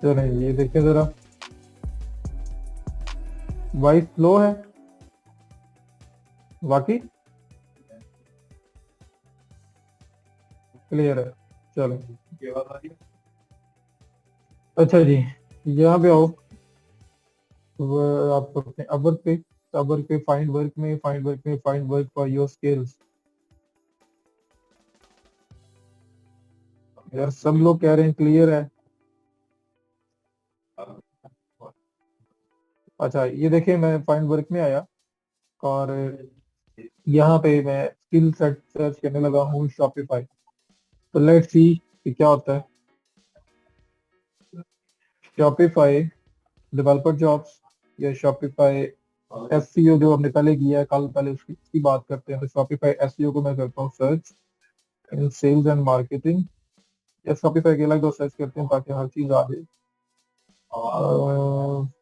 चलें ये देखें जरा, वॉइस स्लो है बाकी क्लियर है। चलो अच्छा जी, यहाँ पे आओ। आप अपने अवर पे find work for your skills. यार सब लोग कह रहे हैं क्लियर है। अच्छा ये देखिए, मैं फाइंड वर्क में आया और यहाँ पे मैं स्किल सेट सर्च करने लगा हूँ शॉपिफाई। तो लेट्स सी कि क्या होता है। शॉपिफाई डेवलपर जॉब्स या शॉपिफाई एसईओ जो हमने पहले किया है, कल पहले उसकी बात करते हैं। तो शॉपिफाई एसईओ को मैं करता हूँ search in sales and marketing, या शॉपिफाई के अलग दो सर्च करते हैं ताकि हर चीज आ जाए।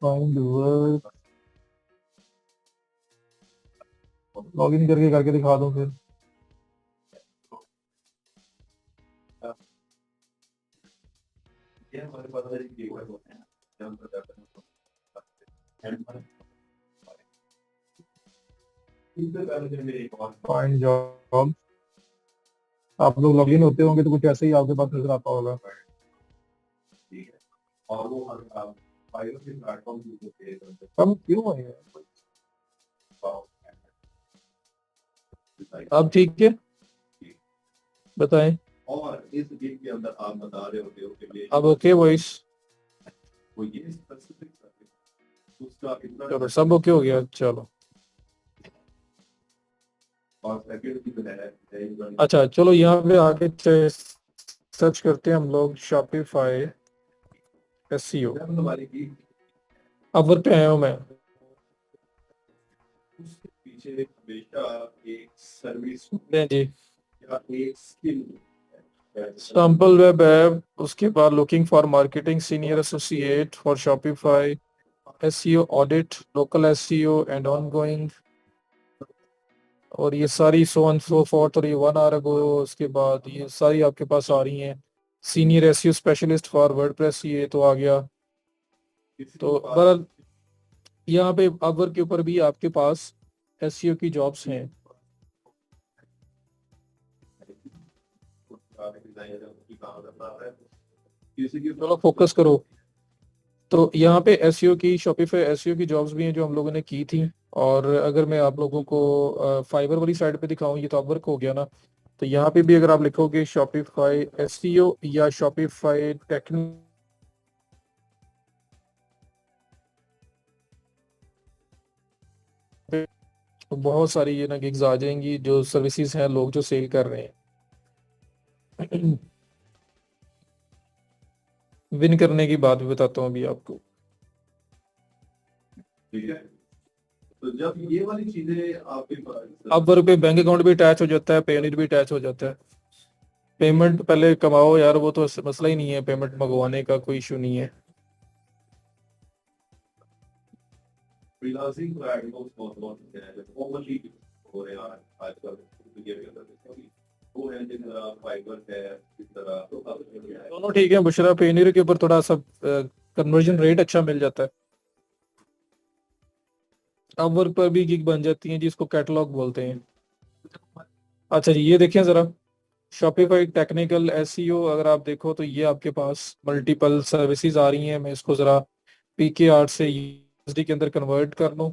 फाइंड वर्क, लॉग इन करके दिखा दूं फिर। फाइंड जॉब, आप लोग लॉग इन होते होंगे तो कुछ ऐसे ही आपके पास नजर आता होगा। कम क्यों है अब ठीक है, बताएं। अब ओके वॉइस, चलो सब ओके हो गया। चलो अच्छा, चलो यहाँ पे आगे सर्च करते हैं हम लोग शॉपिफाई एसईओ। अब वर्क पे आया हूँ मैं। नहीं जी, सैम्पल वेब ऐप, उसके बाद looking for marketing senior associate for Shopify SEO audit, local SEO and ongoing, और ये सारी सो ऑन सो फोर्थ, और ये 1 आवर अगो। उसके बाद ये सारी आपके पास आ रही हैं। Senior SEO specialist for WordPress, ये तो आ गया। तो बहरहाल यहाँ पे अपवर्क के ऊपर भी आपके पास एसईओ की जॉब्स हैं। चलो फोकस करो। तो यहाँ पे एसईओ की, शॉपिफाई एसईओ की जॉब्स भी हैं जो हम लोगों ने की थी। और अगर मैं आप लोगों को फाइबर वाली साइड पे दिखाऊं, ये तो अपवर्क हो गया ना। तो यहाँ पे भी अगर आप लिखोगे शॉपिफाई एसईओ या शॉपिफाई टेक्निक, तो बहुत सारी ये ना गिग्स आ जाएंगी, जो सर्विसेज हैं, लोग जो सेल कर रहे हैं। विन करने की बात भी बताता हूँ अभी आपको। अब वर्क पे बैंक अकाउंट भी अटैच हो जाता है, पेमेंट भी अटैच हो जाता है। पेमेंट पहले कमाओ यार, वो तो मसला ही नहीं है, पेमेंट मंगवाने का कोई इशू नहीं है। दोनों ठीक है, बुशरा पेनीर के ऊपर थोड़ा सा कन्वर्जन रेट अच्छा मिल जाता है। अब वर्क पर भी गिग बन जाती है जिसको कैटलॉग बोलते हैं। अच्छा जी, ये देखिए जरा, शॉपिफाई टेक्निकल एसईओ अगर आप देखो तो ये आपके पास मल्टीपल सर्विसेज आ रही हैं। मैं इसको जरा पीके 8 से यूएसडी के अंदर कन्वर्ट कर लूँ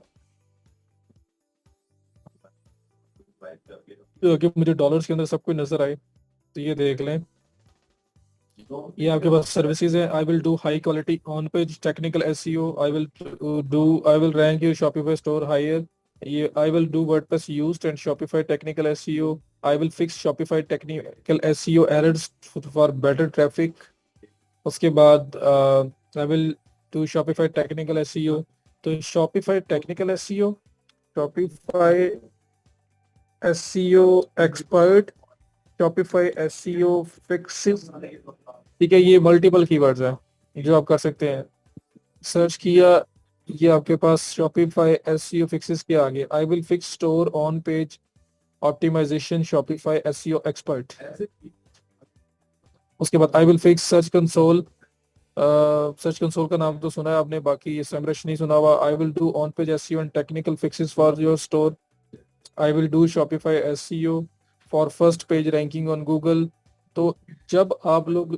ताकि मुझे डॉलर्स के अंदर सब कुछ नजर आए। तो ये देख लें, ये आपके पास सर्विसेज है। I will do high quality on page technical SEO, I will rank your Shopify store higher, ये I will do WordPress used and Shopify technical SEO, I will fix Shopify technical SEO errors for better traffic. उसके बाद I will do Shopify technical SEO. तो Shopify technical SEO, Shopify SEO expert, Shopify SEO fixes. ठीक है, ये multiple keywords हैं जो आप कर सकते हैं। सर्च किया, ये आपके पास शॉपिफाई एसईओ फिक्सेस के आगे I will fix store on page optimisation Shopify SEO expert. उसके बाद I will fix search console. Search console का नाम तो सुना है आपने, बाकी ये समरश नहीं सुना हुआ। आई will do on page SEO and technical fixes for your store. I will do Shopify SEO for first page ranking on Google. तो जब आप लोग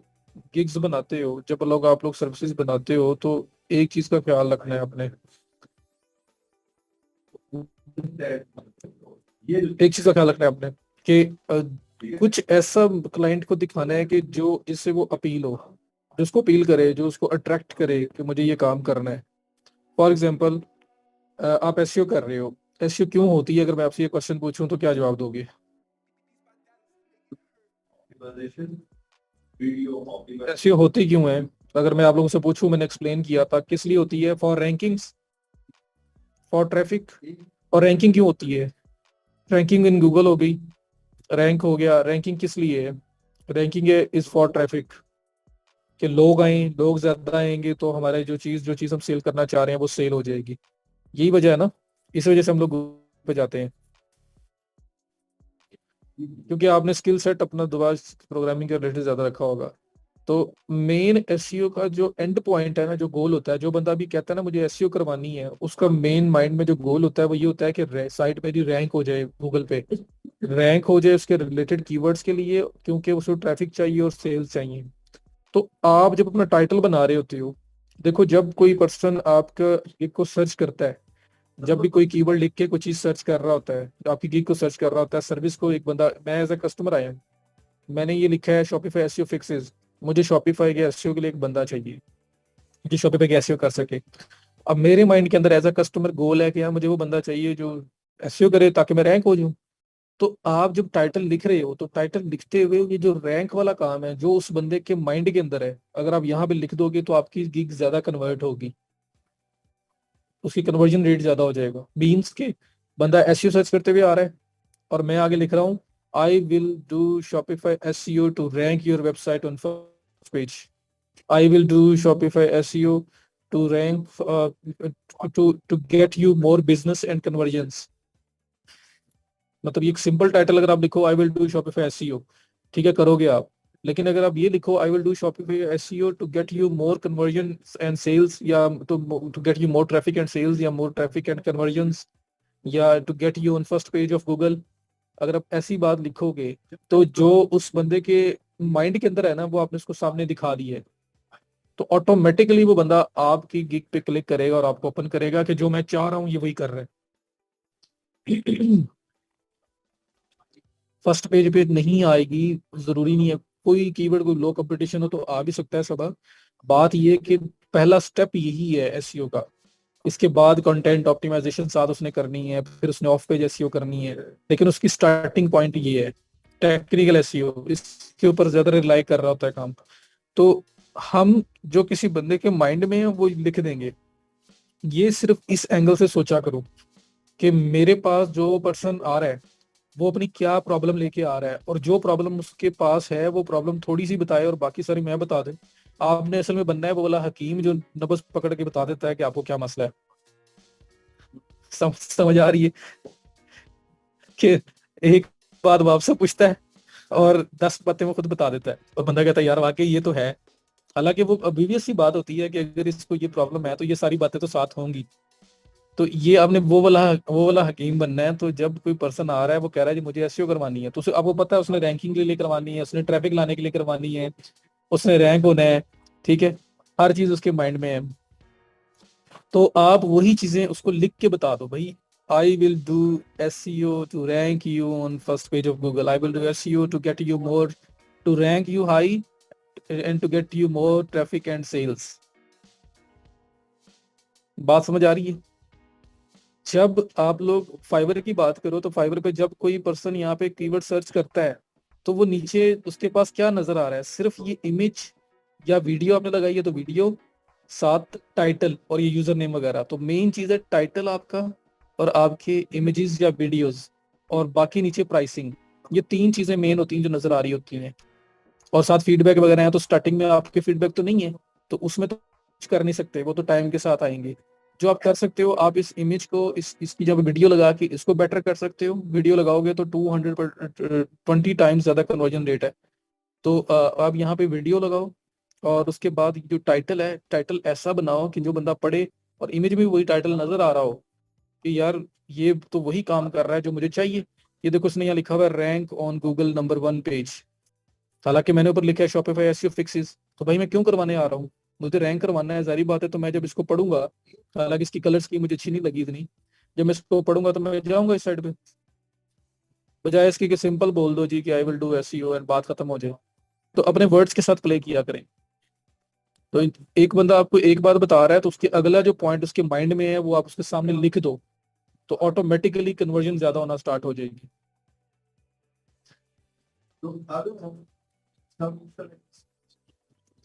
गिग्स बनाते हो, जब लोग आप लोग सर्विसेज बनाते हो, तो एक चीज का ख्याल रखना है आपने। एक चीज का ख्याल रखना है आपने कि कुछ ऐसा क्लाइंट को दिखाना है कि जो जिससे वो अपील हो, जो उसको अपील करे, जो उसको अट्रैक्ट करे कि मुझे ये काम करना है। फॉर एग्जाम्पल, आप एसईओ कर रहे हो। एसईओ क्यों होती है? अगर मैं आपसे ये क्वेश्चन पूछूं तो क्या जवाब दोगे? एसईओ होती क्यों है? अगर मैं आप लोगों से पूछूं, मैंने एक्सप्लेन किया था किस लिए होती है। For rankings, for traffic. और रैंकिंग क्यों होती है? रैंकिंग इन गूगल हो गई, रैंक हो गया। रैंकिंग किस लिए है? रैंकिंग है इज फॉर ट्रैफिक, कि लोग आए, लोग ज्यादा आएंगे तो हमारे जो चीज हम सेल करना चाह रहे हैं वो सेल हो जाएगी। यही वजह है ना, इस वजह से हम लोग Google पे जाते हैं। क्योंकि आपने स्किल सेट अपना दोबारा प्रोग्रामिंग के रिलेटेड ज्यादा रखा होगा। तो मेन एसईओ का जो एंड पॉइंट है ना, जो गोल होता है, जो बंदा भी कहता है ना मुझे एसईओ करवानी है, उसका मेन माइंड में जो गोल होता है वो ये होता है कि साइट मेरी रैंक हो जाए गूगल पे, रैंक हो जाए उसके रिलेटेड कीवर्ड्स के लिए, क्योंकि उसको ट्रैफिक चाहिए और सेल्स चाहिए। तो आप जब अपना टाइटल बना रहे होते हो, देखो जब कोई पर्सन आपका गिग को सर्च करता है, जब भी कोई कीवर्ड लिख के कोई चीज सर्च कर रहा होता है, आपकी गिग को सर्च कर रहा होता है, सर्विस को, एक बंदा, मैं एज ए कस्टमर आया हूँ, मैंने ये लिखा है शॉपिफाई एसईओ फिक्सेस। मुझे शॉपिफाई के एसईओ के लिए एक बंदा चाहिए जो शॉपिफाई के एसईओ कर सके। अब मेरे माइंड के अंदर एज अ कस्टमर गोल है कि यार मुझे वो बंदा चाहिए जो एसईओ करे ताकि मैं रैंक हो जाऊं। तो आप जब टाइटल लिख रहे हो, तो टाइटल लिखते हुए ये जो रैंक वाला काम है जो उस बंदे के माइंड के अंदर है, अगर आप यहाँ पे लिख दोगे तो आपकी गिग ज्यादा कन्वर्ट होगी, उसकी कन्वर्जन रेट ज्यादा हो जाएगा। मीन्स के बंदा एसईओ सर्च करते हुए आ रहा है और मैं आगे लिख रहा हूँ I will do Shopify SEO to rank your website on first page. I will do Shopify SEO to rank to get you more business and conversions. मतलब ये एक सिंपल टाइटल अगर आप लिखो I will do Shopify SEO, ठीक है, करोगे आप। लेकिन अगर आप ये लिखो I will do Shopify SEO to get you more conversion and sales, या to get you more traffic and sales, या मोर ट्रैफिक एंड कन्वर्जन्स, या to get you on first page of Google, अगर आप ऐसी बात लिखोगे तो जो उस बंदे के माइंड के अंदर है ना, वो आपने उसको सामने दिखा दी है। तो ऑटोमेटिकली वो बंदा आपकी गिग पे क्लिक करेगा और आपको ओपन करेगा कि जो मैं चाह रहा हूँ ये वही कर रहा है। फर्स्ट पेज पे नहीं आएगी, जरूरी नहीं है। कोई कीवर्ड, कोई लो कंपटीशन हो तो आ भी सकता है सब। बात ये कि पहला स्टेप यही है एसईओ का। इसके बाद कंटेंट ऑप्टिमाइजेशन साथ उसने करनी है, फिर उसने ऑफ पेज एसईओ करनी है। लेकिन उसकी स्टार्टिंग पॉइंट ये है, टेक्निकल एसईओ इसके ऊपर ज्यादा रिलाई कर रहा होता है काम। तो हम जो किसी बंदे के माइंड में है वो लिख देंगे। ये सिर्फ इस एंगल से सोचा करो कि मेरे पास जो पर्सन आ रहा है वो अपनी क्या प्रॉब्लम लेके आ रहा है, और जो प्रॉब्लम उसके पास है वो प्रॉब्लम थोड़ी सी बताए और बाकी सारी मैं बता दे। आपने असल में बनना है वो वाला हकीम जो नब्ज पकड़ के बता देता है कि आपको क्या मसला है। समझ आ रही है कि एक बात वो आपसे पूछता है और 10 बातें वो खुद बता देता है, और बंदा कहता है यार वाकई ये तो है। हालांकि वो obvious सी बात होती है कि अगर इसको ये प्रॉब्लम है तो ये सारी बातें तो साथ होंगी। तो ये आपने वो वाला हकीम बनना है। तो जब कोई पर्सन आ रहा है वो कह रहा है जी मुझे एसईओ करवानी है, तो उसे आपको पता है उसने रैंकिंग के लिए करवानी है, उसने ट्रैफिक लाने के लिए करवानी है, उसने रैंक होना है, ठीक है, हर चीज उसके माइंड में है। तो आप वही चीजें उसको लिख के बता दो भाई। I will do SEO to rank you on first page of Google, I will do SEO to get you more, to rank you high and to get you more traffic and sales. बात समझ आ रही है? जब आप लोग fibre की बात करो तो फाइवर पे जब कोई पर्सन यहाँ पे कीवर्ड सर्च करता है तो वो नीचे उसके पास क्या नजर आ रहा है? सिर्फ ये इमेज या वीडियो आपने लगाई है तो वीडियो, साथ टाइटल और ये यूजर नेम वगैरह। तो मेन चीज है टाइटल आपका, और आपके इमेजेस या वीडियोस, और बाकी नीचे प्राइसिंग। ये तीन चीजें मेन होती हैं जो नजर आ रही होती हैं। और साथ फीडबैक वगैरह है, तो स्टार्टिंग में आपके फीडबैक तो नहीं है, तो उसमें तो कुछ कर नहीं सकते, वो तो टाइम के साथ आएंगे। जो आप कर सकते हो, आप इस इमेज को, इसकी जब वीडियो लगा के इसको बेटर कर सकते हो। वीडियो लगाओगे तो 220 टाइम्स ज्यादा कन्वर्जन रेट है। तो आप यहाँ पे वीडियो लगाओ और उसके बाद जो टाइटल है, टाइटल ऐसा बनाओ कि जो बंदा पढ़े और इमेज में भी वही टाइटल नजर आ रहा हो कि यार ये तो वही काम कर रहा है जो मुझे चाहिए। ये देखो उसने यहाँ लिखा हुआ है rank on Google number 1 page. हालांकि मैंने ऊपर लिखा है शॉपिफाई एसईओ फिक्सेस, तो भाई मैं क्यों करवाने आ रहा हूँ? मुझे रैंक करवाना है, जारी बात है। तो मैं जब इसको पढ़ूंगा, हालांकि इसकी कलर स्कीम मुझे अच्छी नहीं लगी इतनी, जब मैं इसको पढ़ूंगा तो मैं जाऊंगा इस साइड पे, बजाय इसकी कि सिंपल बोल दो जी कि आई विल डू एसईओ एंड बात खत्म हो जाए। तो अपने वर्ड्स के साथ प्ले किया करें। तो एक बंदा आपको एक बात बता रहा है तो उसके अगला जो पॉइंट उसके माइंड में है वो आप उसके सामने लिख दो, तो ऑटोमेटिकली कन्वर्जन ज्यादा होना स्टार्ट हो जाएगी।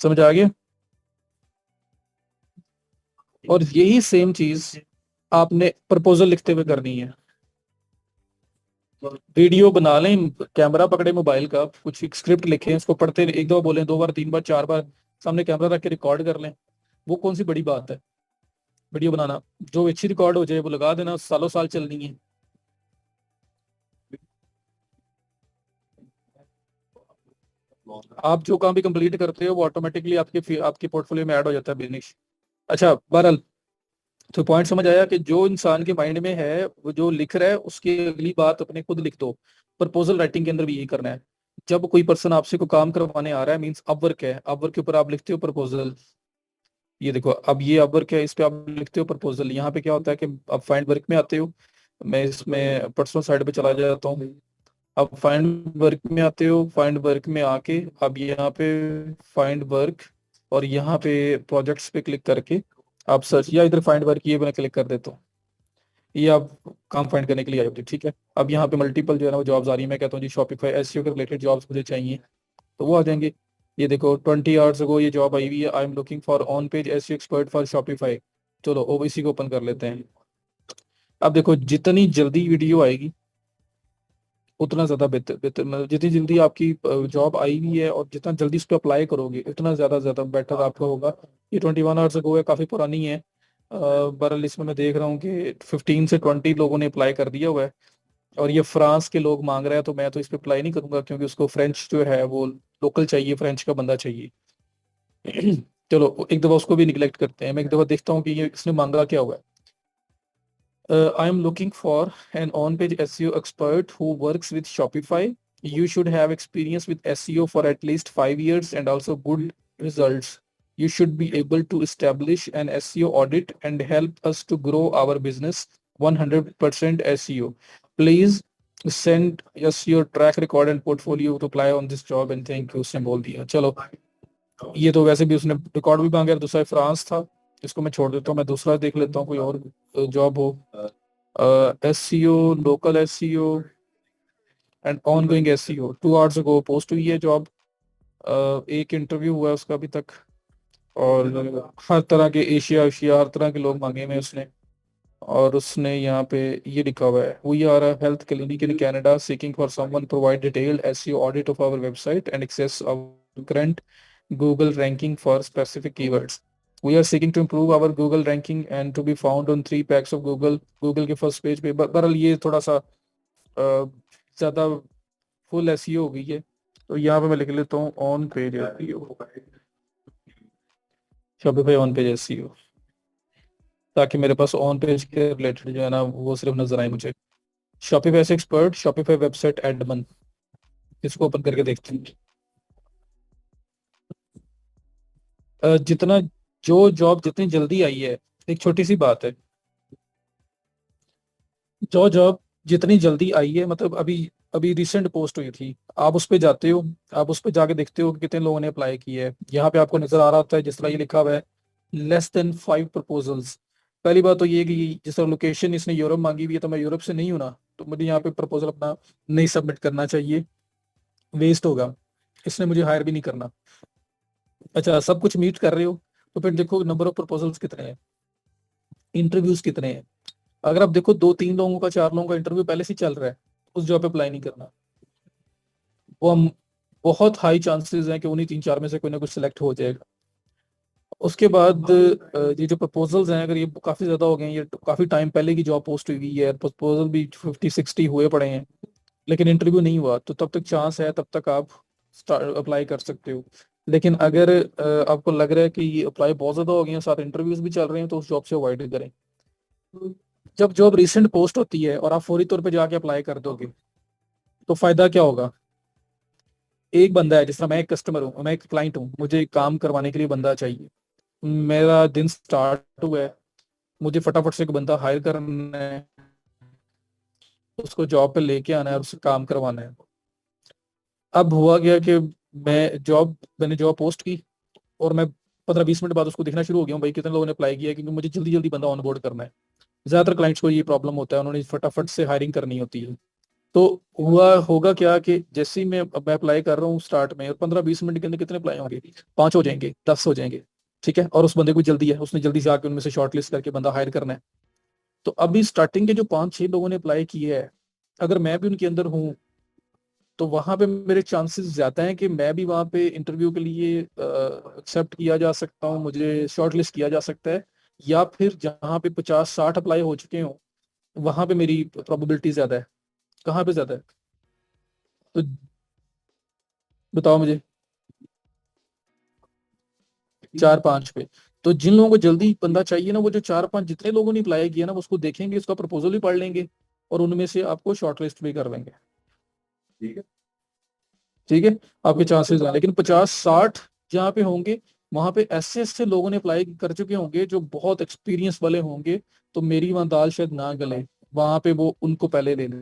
समझ आ गया? और यही सेम चीज आपने प्रपोजल लिखते हुए करनी है। वीडियो बना लें, कैमरा पकड़े मोबाइल का, कुछ एक स्क्रिप्ट लिखें, उसको पढ़ते एक दो बोले, 2 बार 3 बार 4 बार सामने कैमरा रख के रिकॉर्ड कर लें। वो कौन सी बड़ी बात है वीडियो बनाना? जो अच्छी रिकॉर्ड हो जाए वो लगा देना, सालों साल चलनी है। आप जो काम भी कंप्लीट करते हो वो ऑटोमेटिकली आपके पोर्टफोलियो में ऐड हो जाता है बिजनेस। अच्छा, बहरहाल, तो पॉइंट समझ आया कि जो इंसान के माइंड में है वो जो लिख रहा है उसकी अगली बात अपने खुद लिख दो। प्रपोजल राइटिंग के अंदर भी यही करना है। जब कोई पर्सन आपसे को काम करवाने आ रहा है, मींस अपवर्क है, अपवर्क के ऊपर आप लिखते हो प्रपोजल। ये देखो, अब ये अपवर्क है, इस पे आप लिखते हो प्रपोजल। यहाँ पे क्या होता है कि आप फाइंड वर्क में आते हो, मैं इसमें पर्सनल साइड पे चला जाता हूँ। अब फाइंड वर्क में आते हो, फाइंड वर्क में आके अब यहाँ पे फाइंड वर्क, और यहाँ पे प्रोजेक्ट्स पे क्लिक करके आप सर्च, या इधर फाइंड वर्क ये मैं क्लिक कर देता हूँ, ये आप काम फाइंड करने के लिए आ जाते हो। ठीक है, अब यहाँ पे मल्टीपल जो है ना वो जॉब्स आ रही है। मैं कहता हूँ जी शॉपिफाई एसईओ के रिलेटेड जॉब्स मुझे चाहिए, तो वो आ जाएंगे। ये देखो 20 आवर्स अगो ये जॉब आई हुई है, I am looking for on page SEO expert for Shopify. चलो ओबीसी को ओपन कर लेते हैं। अब देखो जितनी जल्दी वीडियो आएगी उतना ज्यादा बेहतर बेहतर, मतलब जितनी जल्दी आपकी जॉब आई हुई है और जितना जल्दी उस पर अप्लाई करोगे उतना ज्यादा ज्यादा बेटर आपका होगा। ये 21 आवर्स अगो है, काफी पुरानी है। बहरहाल इसमें मैं देख रहा हूँ कि 15 से 20 लोगों ने अप्लाई कर दिया हुआ है, और ये फ्रांस के लोग मांग रहे हैं। तो मैं तो इस पे अप्लाई नहीं करूंगा क्योंकि उसको फ्रेंच जो है वो लोकल चाहिए, फ्रेंच का बंदा चाहिए। चलो एक दफा उसको भी निगलेक्ट करते हैं। मैं एक दफा देखता हूँ कि ये इसने मांगा क्या हुआ है। I am looking for an on-page SEO expert who works with Shopify. You should have experience with SEO for at least 5 years and also good results. You should be able to establish an SEO audit and help us to grow our business 100% SEO. Please send us your track record and portfolio to apply on this job and thank you। उसने बोल दिया। चलो, ये तो वैसे भी उसने record भी मांगा, दूसरा फ्रांस था, इसको मैं छोड़ देता हूँ। मैं दूसरा देख लेता हूँ, कोई और जॉब हो। SEO, local SEO and ongoing SEO, 2 hours ago post हुई है जॉब। एक इंटरव्यू हुआ है उसका अभी तक, और हर तरह के एशिया एशिया हर तरह के लोग मांगे हुए हैं उसने। और उसने यहाँ पे ये लिखा हुआ है, we are a health clinic in Canada seeking for someone provide detailed SEO audit of our website and access our current Google ranking for specific keywords. We are seeking to improve our Google ranking and to be found on 3 packs of Google के first page पे। बहरहाल ये थोड़ा सा ज्यादा full SEO हो गई है, तो यहाँ पे मैं लिख लेता हूँ on page SEO, Shopify on page SEO, ताकि मेरे पास ऑन पेज के रिलेटेड जो है ना वो सिर्फ नजर आए मुझे। शॉपिफाई से एक्सपर्ट, शॉपिफाई वेबसाइट एडमन, इसको ओपन करके देखते हैं। जितना जो जॉब जितनी जल्दी आई है, एक छोटी सी बात है, जो जॉब जितनी जल्दी आई है, मतलब अभी अभी रिसेंट पोस्ट हुई थी, आप उस पे जाते हो, आप उस पे जाके देखते हो कि कितने लोगों ने अप्लाई की है। यहाँ पे आपको नजर आ रहा होता है जिस तरह ये लिखा हुआ है, लेस देन 5 प्रपोजल्स। पहली बात तो ये कि जिस तरह लोकेशन इसने यूरोप मांगी हुई है, तो मैं यूरोप से नहीं हूं ना, तो मुझे यहाँ पे प्रपोजल अपना नहीं सबमिट करना चाहिए, वेस्ट होगा, इसने मुझे हायर भी नहीं करना। अच्छा, सब कुछ मीट कर रहे हो तो फिर देखो नंबर ऑफ प्रपोजल्स कितने हैं, इंटरव्यूज कितने हैं। अगर आप देखो 2-3 लोगों का, 4 लोगों का इंटरव्यू पहले से चल रहा है, उस जॉब पे अप्लाई नहीं करना। वो हम बहुत हाई चांसेस हैं कि उन्हीं 3-4 में से कोई ना कुछ सिलेक्ट हो जाएगा। उसके बाद ये जो प्रपोजल्स हैं, अगर ये काफी ज्यादा हो गए हैं, ये काफी टाइम पहले की जॉब पोस्ट हुई है, प्रपोजल भी 50-60 हुए पड़े हैं, लेकिन इंटरव्यू नहीं हुआ, तो तब तक चांस है, तब तक आप अप्लाई कर सकते हो। लेकिन अगर आपको लग रहा है कि ये अप्लाई बहुत ज्यादा हो गए हैं, साथ इंटरव्यूज भी चल रहे हैं, तो उस जॉब से अवॉइड करें। जब जॉब रिसेंट पोस्ट होती है और आप फौरी तौर पे जाके अप्लाई कर दोगे, तो फायदा क्या होगा? एक बंदा है, जिस तरह मैं एक कस्टमर हूँ, मैं एक क्लाइंट हूँ, मुझे एक काम करवाने के लिए बंदा चाहिए। मेरा दिन स्टार्ट हुआ है, मुझे फटाफट से एक बंदा हायर करना है, उसको जॉब पे लेके आना है और उससे काम करवाना है। अब हुआ क्या कि मैंने जॉब पोस्ट की, और मैं 15-20 मिनट बाद उसको देखना शुरू हो गया हूँ, भाई कितने लोगों ने अप्लाई किया है, क्योंकि मुझे जल्दी जल्दी बंदा ऑनबोर्ड करना है। ज्यादातर क्लाइंट्स को ये प्रॉब्लम होता है, उन्होंने फटाफट से हायरिंग करनी होती है। तो हुआ होगा क्या कि जैसे ही मैं अप्लाई कर रहा हूँ स्टार्ट में, और 15-20 मिनट के अंदर कितने अप्लाई होंगे? 5 हो जाएंगे, 10 हो जाएंगे। ठीक है, और उस बंदे को जल्दी है, उसने जल्दी से आके उनमें से शॉर्ट लिस्ट करके बंदा हायर करना है। तो अभी स्टार्टिंग के जो 5-6 लोगों ने अप्लाई किए है, अगर मैं भी उनके अंदर हूँ, तो वहां पे मेरे चांसेस ज्यादा हैं कि मैं भी वहां पे इंटरव्यू के लिए एक्सेप्ट किया जा सकता हूँ, मुझे शॉर्ट लिस्ट किया जा सकता है। या फिर जहाँ पे 50-60 अप्लाई हो चुके हो, वहां पे मेरी प्रोबेबिलिटी ज्यादा है। कहाँ पे ज्यादा है? तो बताओ मुझे। 4-5 पे। तो जिन लोगों को जल्दी बंदा चाहिए ना, वो जो 4-5 जितने लोगों ने अप्लाई किया ना, वो उसको देखेंगे, उसका प्रपोजल भी पढ़ लेंगे, और उनमें से आपको शॉर्ट लिस्ट भी कर लेंगे। ठीक है। ठीक है, आपके चांसेस हैं। लेकिन 50-60 जहाँ पे होंगे, वहां पे ऐसे ऐसे लोगों ने अप्लाई कर चुके होंगे जो बहुत एक्सपीरियंस वाले होंगे, तो मेरी वहां दाल शायद ना गले, वहां पे वो उनको पहले ले ले,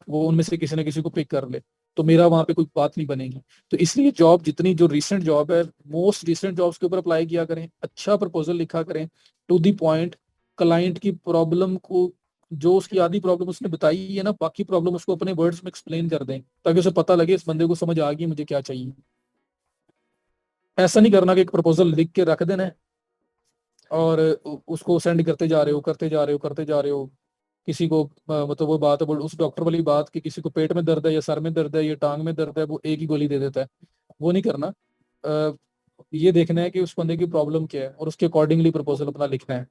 वो उनमें से किसी ना किसी को पिक कर ले, तो मेरा वहां पे कोई बात नहीं बनेगी। तो इसलिए जॉब जितनी जो रिसेंट जॉब है, मोस्ट रिसेंट जॉब्स के ऊपर अप्लाई किया करें, अच्छा प्रपोजल लिखा करें, टू दी पॉइंट। क्लाइंट की प्रॉब्लम को, जो उसकी आधी प्रॉब्लम उसने बताई है ना, बाकी प्रॉब्लम उसको अपने वर्ड्स में एक्सप्लेन कर दें, ताकि उसे पता लगे इस बंदे को समझ आ गई मुझे क्या चाहिए। ऐसा नहीं करना कि एक प्रपोजल लिख के रख देना है, और उसको सेंड करते जा रहे हो, करते जा रहे हो, करते जा रहे हो। किसी को मतलब वो बात है, उस डॉक्टर वाली बात कि किसी को पेट में दर्द है, या सर में दर्द है, या टांग में दर्द है, वो एक ही गोली दे देता है। वो नहीं करना। अ, ये देखना है कि उस बंदे की प्रॉब्लम क्या है, और उसके अकॉर्डिंगली प्रपोजल अपना लिखना है।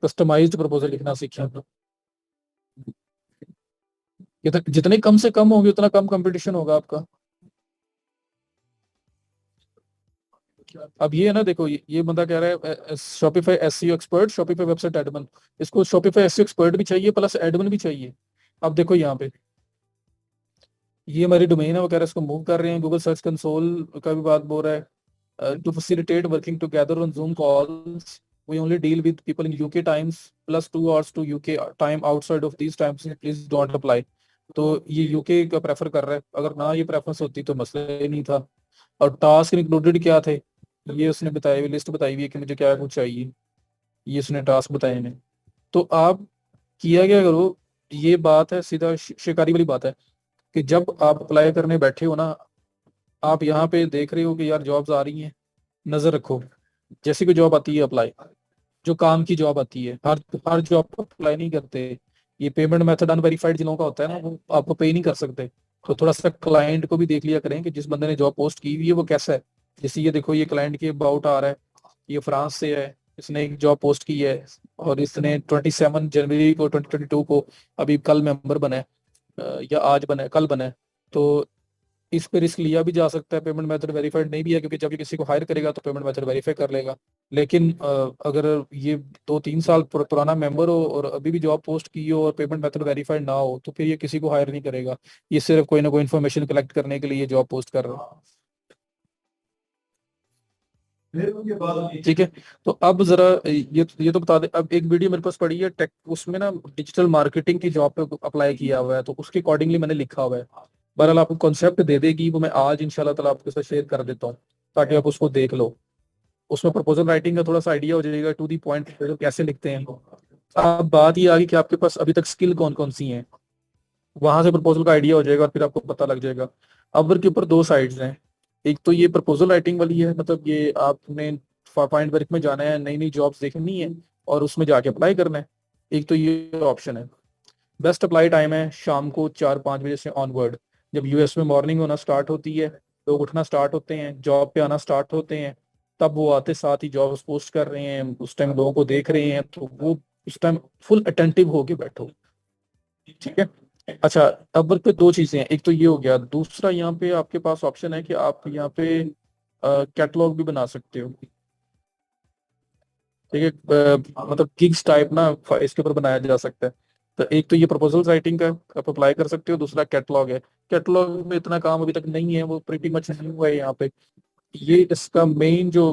कस्टमाइज्ड प्रपोजल लिखना सीखें। जितने कम से कम होंगे, उतना कम कंपटीशन होगा आपका। अब ये है ना, देखो, ये बंदा कह रहा है Shopify SEO expert, Shopify website admin. इसको शॉपिफाई एसईओ एक्सपर्ट भी चाहिए, प्लस एडमिन भी चाहिए। अब देखो यहाँ पे, ये हमारी डोमेन है, वो कह रहा है इसको मूव कर रहे हैं, गूगल सर्च कंसोल का भी बात बोल रहा है। To facilitate working together on Zoom calls, we only deal with people in UK times, plus 2 hours to UK time, outside of these times please don't apply. तो ये यूके का prefer कर रहा है। अगर ना ये प्रेफरेंस होती तो मसला ही नहीं था। और टास्क इंक्लूडेड क्या थे, ये उसने बताई हुई लिस्ट बताई हुई है कि मुझे क्या कुछ चाहिए, ये उसने टास्क बताए हैं। तो आप किया क्या करो, ये बात है सीधा शिकारी वाली बात है, कि जब आप अप्लाई करने बैठे हो ना, आप यहाँ पे देख रहे हो कि यार जॉब्स आ रही हैं, नजर रखो। जैसी कोई जॉब आती है अप्लाई, जो काम की जॉब आती है, हर हर जॉब को अप्लाई नहीं करते। ये पेमेंट मेथड अनवेरिफाइड जिन लोगों का होता है ना, वो आपको पे नहीं कर सकते। तो थोड़ा सा क्लाइंट को भी देख लिया करें कि जिस बंदे ने जॉब पोस्ट की हुई है वो कैसा है। जैसे ये देखो, ये क्लाइंट के अबाउट आ रहा है, ये फ्रांस से है, इसने एक जॉब पोस्ट की है, और इसने 27 जनवरी को 2022 को, अभी कल मेंबर बना है, या आज बना है, कल बना है। तो इस पे रिस्क लिया भी जा सकता है। पेमेंट मेथड वेरीफाइड नहीं भी है, क्योंकि जब ये किसी को हायर करेगा तो पेमेंट मेथड वेरीफाई कर लेगा। लेकिन अगर ये 2-3 साल पुराना मेंबर हो, और अभी भी जॉब पोस्ट की हो, और पेमेंट मेथड वेरीफाइड ना हो, तो फिर ये किसी को हायर नहीं करेगा। ये सिर्फ कोई ना कोई इन्फॉर्मेशन कलेक्ट करने के लिए जॉब पोस्ट कर रहा है। ठीक है। तो अब जरा ये तो बता दे, अब एक वीडियो मेरे पास पड़ी है टेक, उसमें ना डिजिटल मार्केटिंग की जॉब पे अप्लाई किया हुआ है, तो उसके अकॉर्डिंगली मैंने लिखा हुआ है। बहरहाल आपको कॉन्सेप्ट दे देगी, वो मैं आज इंशाल्लाह ताला आपके साथ शेयर कर देता हूँ, ताकि आप उसको देख लो। उसमें प्रपोजल राइटिंग का थोड़ा सा आइडिया हो जाएगा, टू दी पॉइंट प्रपोजल कैसे लिखते हैं। अब बात ये आ गई कि आपके पास अभी तक स्किल कौन कौन सी हैं, वहां से प्रपोजल का आइडिया हो जाएगा, और फिर आपको पता लग जाएगा। अपवर्क के ऊपर दो साइड्स हैं। एक तो ये प्रपोजल राइटिंग वाली है, मतलब ये आपने फाइंड वर्क में जाना है, नई नई जॉब्स देखनी है, और उसमें जाके अप्लाई करना है। एक तो ये ऑप्शन है। बेस्ट अप्लाई टाइम है शाम को 4-5 बजे से ऑनवर्ड। जब यूएस में मॉर्निंग होना स्टार्ट होती है, लोग उठना स्टार्ट होते हैं, जॉब पे आना स्टार्ट होते हैं, तब वो आते साथ ही जॉब्स पोस्ट कर रहे हैं, उस टाइम लोगों को देख रहे हैं, तो वो उस टाइम फुल अटेंटिव होके बैठो। ठीक है। अच्छा, अब पे दो चीजें हैं, एक तो ये हो गया, दूसरा यहाँ पे आपके पास ऑप्शन है कि आप यहाँ पे कैटलॉग भी बना सकते हो। ठीक है, मतलब गिग्स टाइप ना इसके ऊपर बनाया जा सकता है। तो एक तो ये प्रपोजल राइटिंग का आप अप्लाई कर सकते हो, दूसरा कैटलॉग है। कैटलॉग में इतना काम अभी तक नहीं है, वो प्रीटी मच नहीं हुआ है यहाँ पे। ये इसका मेन जो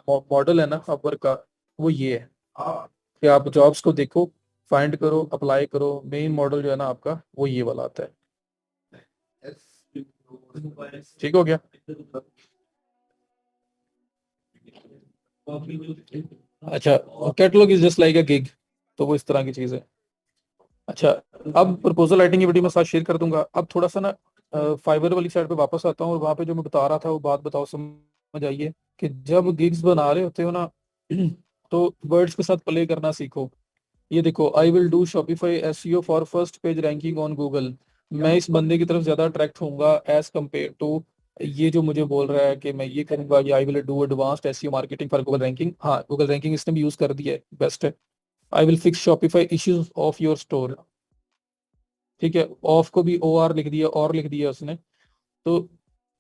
मॉडल है ना अपवर्क का, वो ये है कि आप जॉब्स को देखो, फाइंड करो, अप्लाई करो। मेन मॉडल जो है ना आपका, वो ये वाला आता है। ठीक हो गया। अच्छा, catalogue is just like a gig, तो वो इस तरह की चीज है। अच्छा, अब प्रपोजल राइटिंग की वीडियो मैं साथ शेयर कर दूंगा। अब थोड़ा सा ना फाइबर वाली साइड पे वापस आता हूँ, और वहां पे जो मैं बता रहा था वो बात बताओ, समझ आइए कि जब गिग्स बना रहे होते हो ना तो वर्ड्स के साथ प्ले करना सीखो। ये देखो, आई will do Shopify SEO for first page ranking on Google. मैं इस बंदे की तरफ ज्यादा अट्रैक्ट होऊंगा एज कम्पेयर टू ये जो मुझे बोल रहा है कि मैं ये करूंगा, या आई will do advanced SEO marketing for Google ranking. हाँ, गूगल रैंकिंग इसने भी यूज कर दिया है, बेस्ट है। I will fix Shopify issues of your store. ठीक है, ऑफ को भी ओ आर लिख दिया, और लिख दिया उसने। तो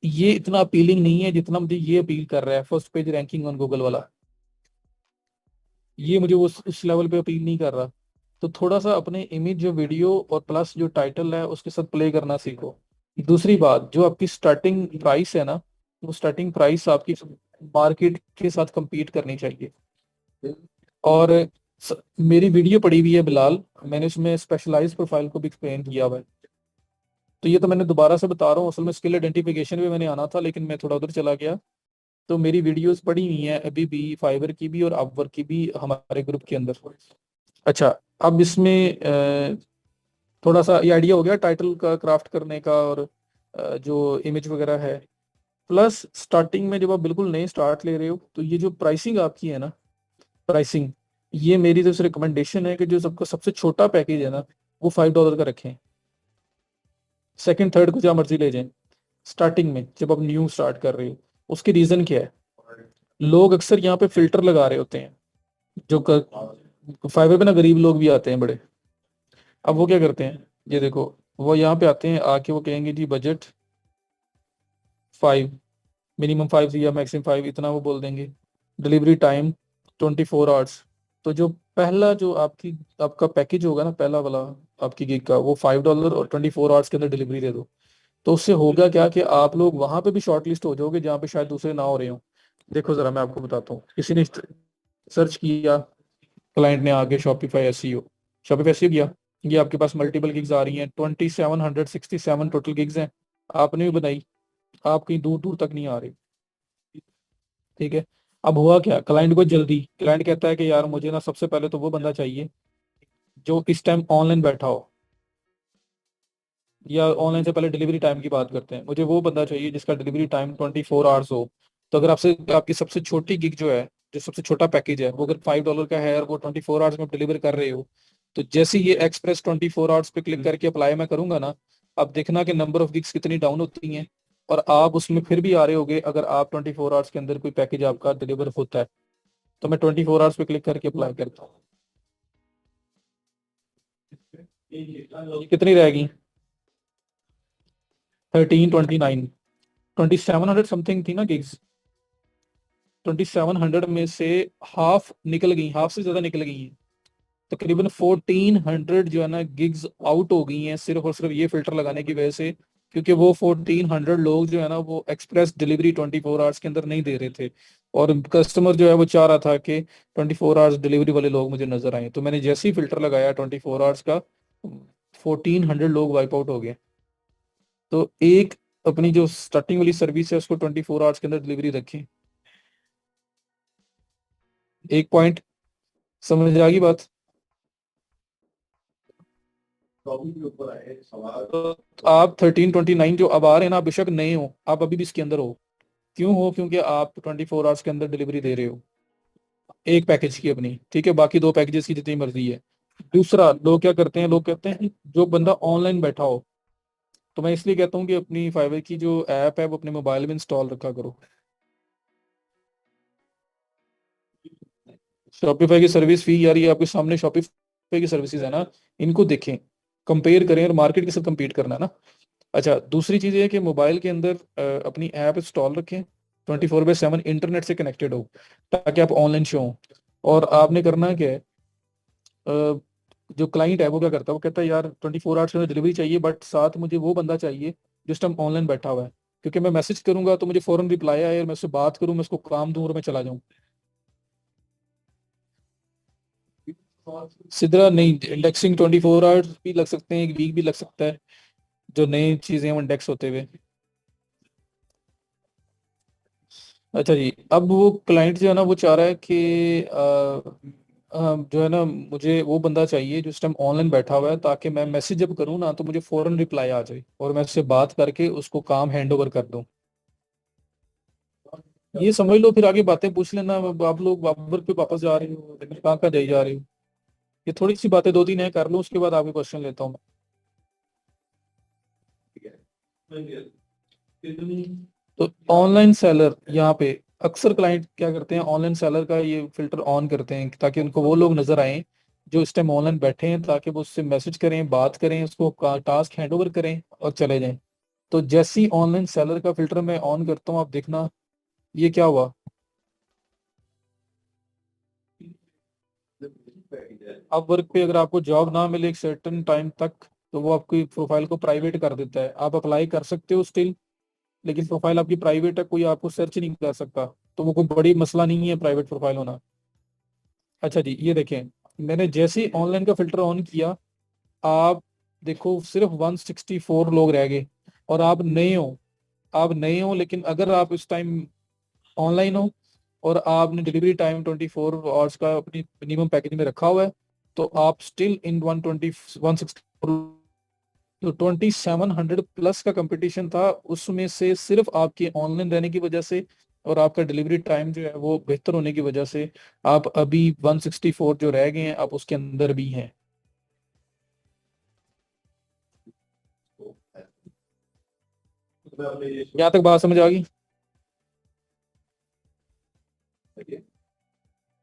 ये इतना अपीलिंग नहीं है जितना मुझे ये अपील कर रहा है first page ranking on Google वाला। ये मुझे उस लेवल पे अपील नहीं कर रहा। तो थोड़ा सा अपने इमेज जो वीडियो और प्लस जो टाइटल है उसके साथ प्ले करना सीखो। दूसरी बात, जो आपकी स्टार्टिंग प्राइस है ना, वो स्टार्टिंग प्राइस आपकी मार्केट के साथ compete करनी चाहिए। और मेरी वीडियो पड़ी हुई है बिलाल, मैंने उसमें स्पेशलाइज प्रोफाइल को भी एक्सप्लेन किया हुआ है। तो ये तो मैंने दोबारा से बता रहा हूँ, असल में स्किल आइडेंटिफिकेशन पे मैंने आना था, लेकिन मैं थोड़ा उधर चला गया। तो मेरी वीडियोस पड़ी हुई हैं अभी भी, फाइवर की भी और अपवर्क की भी, हमारे ग्रुप के अंदर। अच्छा, अब इसमें थोड़ा सा ये आइडिया हो गया टाइटल का क्राफ्ट करने का, और जो इमेज वगैरह है। प्लस स्टार्टिंग में जब आप बिल्कुल नए स्टार्ट ले रहे हो, तो ये जो प्राइसिंग आपकी है ना, प्राइसिंग, ये मेरी तरफ से रिकमेंडेशन है कि जो सबका सबसे छोटा पैकेज है ना, वो $5 का रखें। सेकंड थर्ड को जहाँ मर्जी ले जाएं, स्टार्टिंग में जब आप न्यू स्टार्ट कर रहे हो। उसकी रीजन क्या है, लोग अक्सर यहाँ पे फिल्टर लगा रहे होते हैं। जो फाइबर पे ना गरीब लोग भी आते हैं बड़े। अब वो क्या करते हैं, ये देखो, वो यहाँ पे आते हैं, आके वो कहेंगे जी बजट 5, मिनिमम 5 या मैक्सिमम 5, इतना वो बोल देंगे। Delivery time 24 hours. तो जो पहला जो आपका पैकेज होगा ना, पहला वाला आपकी गिग का, वो $5, और 24 आवर्स के अंदर डिलीवरी दे दो। तो उससे होगा क्या कि आप लोग वहां पे भी शॉर्ट लिस्ट हो जाओगे जहाँ पे शायद दूसरे ना हो रहे हो। देखो जरा, मैं आपको बताता हूँ, किसी ने सर्च किया, क्लाइंट ने आगे शॉपिफाई एसईओ, शॉपिफाई एसईओ किया, ये आपके पास मल्टीपल गिग्स आ रही हैं, 2767 टोटल गिग्स हैं। आपने भी बनाई, आप कहीं दूर दूर तक नहीं आ रही। ठीक है, अब हुआ क्या, क्लाइंट को जल्दी, क्लाइंट कहता है कि यार मुझे ना सबसे पहले तो वो बंदा चाहिए जो इस टाइम ऑनलाइन बैठा हो, या ऑनलाइन से पहले डिलीवरी टाइम की बात करते हैं, मुझे वो बंदा चाहिए जिसका डिलीवरी टाइम 24 आवर्स हो। तो अगर आपसे आपकी सबसे छोटी गिग जो है, जो सबसे छोटा पैकेज है, वो अगर $5 का है और वो 24 आवर्स में डिलीवर कर रहे हो, तो जैसे ही ये एक्सप्रेस 24 आवर्स पे क्लिक करके अप्लाई मैं करूंगा ना, अब देखना कि नंबर ऑफ गिग्स कितनी डाउन होती हैं। और आप उसमें फिर भी आ रहे होगे अगर आप 24 आवर्स के अंदर कोई पैकेज आपका डिलीवर होता है। तो मैं 24 आवर्स पे क्लिक करके अप्लाई करता हूँ। ये कितनी रहेगी, 1329, 2700 समथिंग थी ना गिग्स। 2700 में से हाफ निकल गई, हाफ से ज्यादा निकल गई हैं। तकरीबन 1400 जो है ना गिग्स आउट हो गई हैं, सिर्फ और सिर्फ ये फिल्टर लगाने की वजह से। क्योंकि वो 1400 लोग जो है ना, वो एक्सप्रेस डिलीवरी 24 आवर्स के अंदर नहीं दे रहे थे। और कस्टमर जो है वो चाह रहा था कि 24 आवर्स डिलीवरी वाले लोग मुझे नजर आए। तो मैंने जैसे ही फिल्टर लगाया 24 आवर्स का, 1400 लोग वाइप आउट हो गए। तो एक अपनी जो स्टार्टिंग वाली सर्विस है उसको 24 आवर्स के अंदर डिलीवरी रखें। एक पॉइंट समझ आ गई बात। तो आप 1329 जो अब आ रहे हैं ना, बेशक नए हो, आप अभी भी इसके अंदर हो। क्यों हो, क्योंकि आप 24 आवर्स के अंदर डिलीवरी दे रहे हो एक पैकेज की अपनी। ठीक है, बाकी दो पैकेजेस की जितनी मर्जी है। दूसरा, लोग क्या करते हैं, लोग कहते हैं जो बंदा ऑनलाइन बैठा हो। तो मैं इसलिए कहता हूँ कि अपनी फाइवर की जो ऐप है वो अपने मोबाइल में इंस्टॉल रखा करो। शॉपिफाई की सर्विस फी, यार ये आपके सामने शॉपिफाई की सर्विसेज है ना, इनको देखें। कंपेयर करें और मार्केट के साथ compete करना है ना। अच्छा, दूसरी चीज़ ये है कि मोबाइल के अंदर अपनी ऐप इंस्टॉल रखें, 24/7 इंटरनेट से कनेक्टेड हो, ताकि आप ऑनलाइन शो हो। और आपने करना क्या है, जो क्लाइंट है वो क्या करता है, वो कहता है यार 24 आवर्स में डिलीवरी चाहिए, बट साथ मुझे वो बंदा चाहिए जिस टाइम ऑनलाइन बैठा हुआ है, क्योंकि मैं मैसेज करूंगा तो मुझे फौरन रिप्लाई आए और मैं उससे बात करूं, मैं उसको काम दूं और मैं चला जाऊं। सिद्रा नहीं, इंडेक्सिंग 24 आवर्स भी लग सकते हैं, 1 वीक भी लग सकता है, जो नई चीजें हैं इंडेक्स होते हुए। अच्छा जी, अब वो क्लाइंट जो है ना वो चाह रहा है कि जो है ना, मुझे वो बंदा चाहिए जो इस टाइम ऑनलाइन बैठा हुआ है, ताकि मैं मैसेज जब करूँ ना तो मुझे फौरन रिप्लाई आ जाए और मैं उससे बात करके उसको काम हैंड ओवर कर दूं। ये समझ लो, फिर आगे बातें पूछ लेना। अब आप लोग वर्क पे वापस जा रहे हो, लेकिन कहाँ कहाँ जाई जा रहे हो, ये थोड़ी सी बातें 2-3 है कर लो, उसके बाद आपके क्वेश्चन लेता हूँ मैं। तो ऑनलाइन सेलर यहाँ पे अक्सर क्लाइंट क्या करते हैं, ऑनलाइन सेलर का ये फिल्टर ऑन करते हैं ताकि उनको वो लोग नजर आए जो इस टाइम ऑनलाइन बैठे हैं, ताकि वो उससे मैसेज करें, बात करें, उसको टास्क हैंड ओवर करें और चले जाएं। तो जैसे ही ऑनलाइन सेलर का फिल्टर मैं ऑन करता हूँ, आप देखना ये क्या हुआ। अब वर्क पे अगर आपको जॉब ना मिले एक सर्टेन टाइम तक, तो वो आपकी प्रोफाइल को प्राइवेट कर देता है। आप अप्लाई कर सकते हो स्टिल, लेकिन प्रोफाइल आपकी प्राइवेट है, कोई आपको सर्च नहीं कर सकता। तो वो कोई बड़ी मसला नहीं है प्राइवेट प्रोफाइल होना। अच्छा जी, ये देखें, मैंने जैसे ही ऑनलाइन का फिल्टर ऑन किया, आप देखो सिर्फ 164 लोग रह गए। और आप नए हो, लेकिन अगर आप इस टाइम ऑनलाइन हो और आपने डिलीवरी टाइम 24 आवर्स का अपनी मिनिमम पैकेज में रखा हुआ है, तो आप स्टिल इन 164, तो 2700 प्लस का कंपटीशन था, उसमें से सिर्फ आपके ऑनलाइन रहने की वजह से और आपका डिलीवरी टाइम जो है वो बेहतर होने की वजह से आप अभी 164 जो रह गए हैं, आप उसके अंदर भी हैं। यहाँ तक बात समझ आ गई।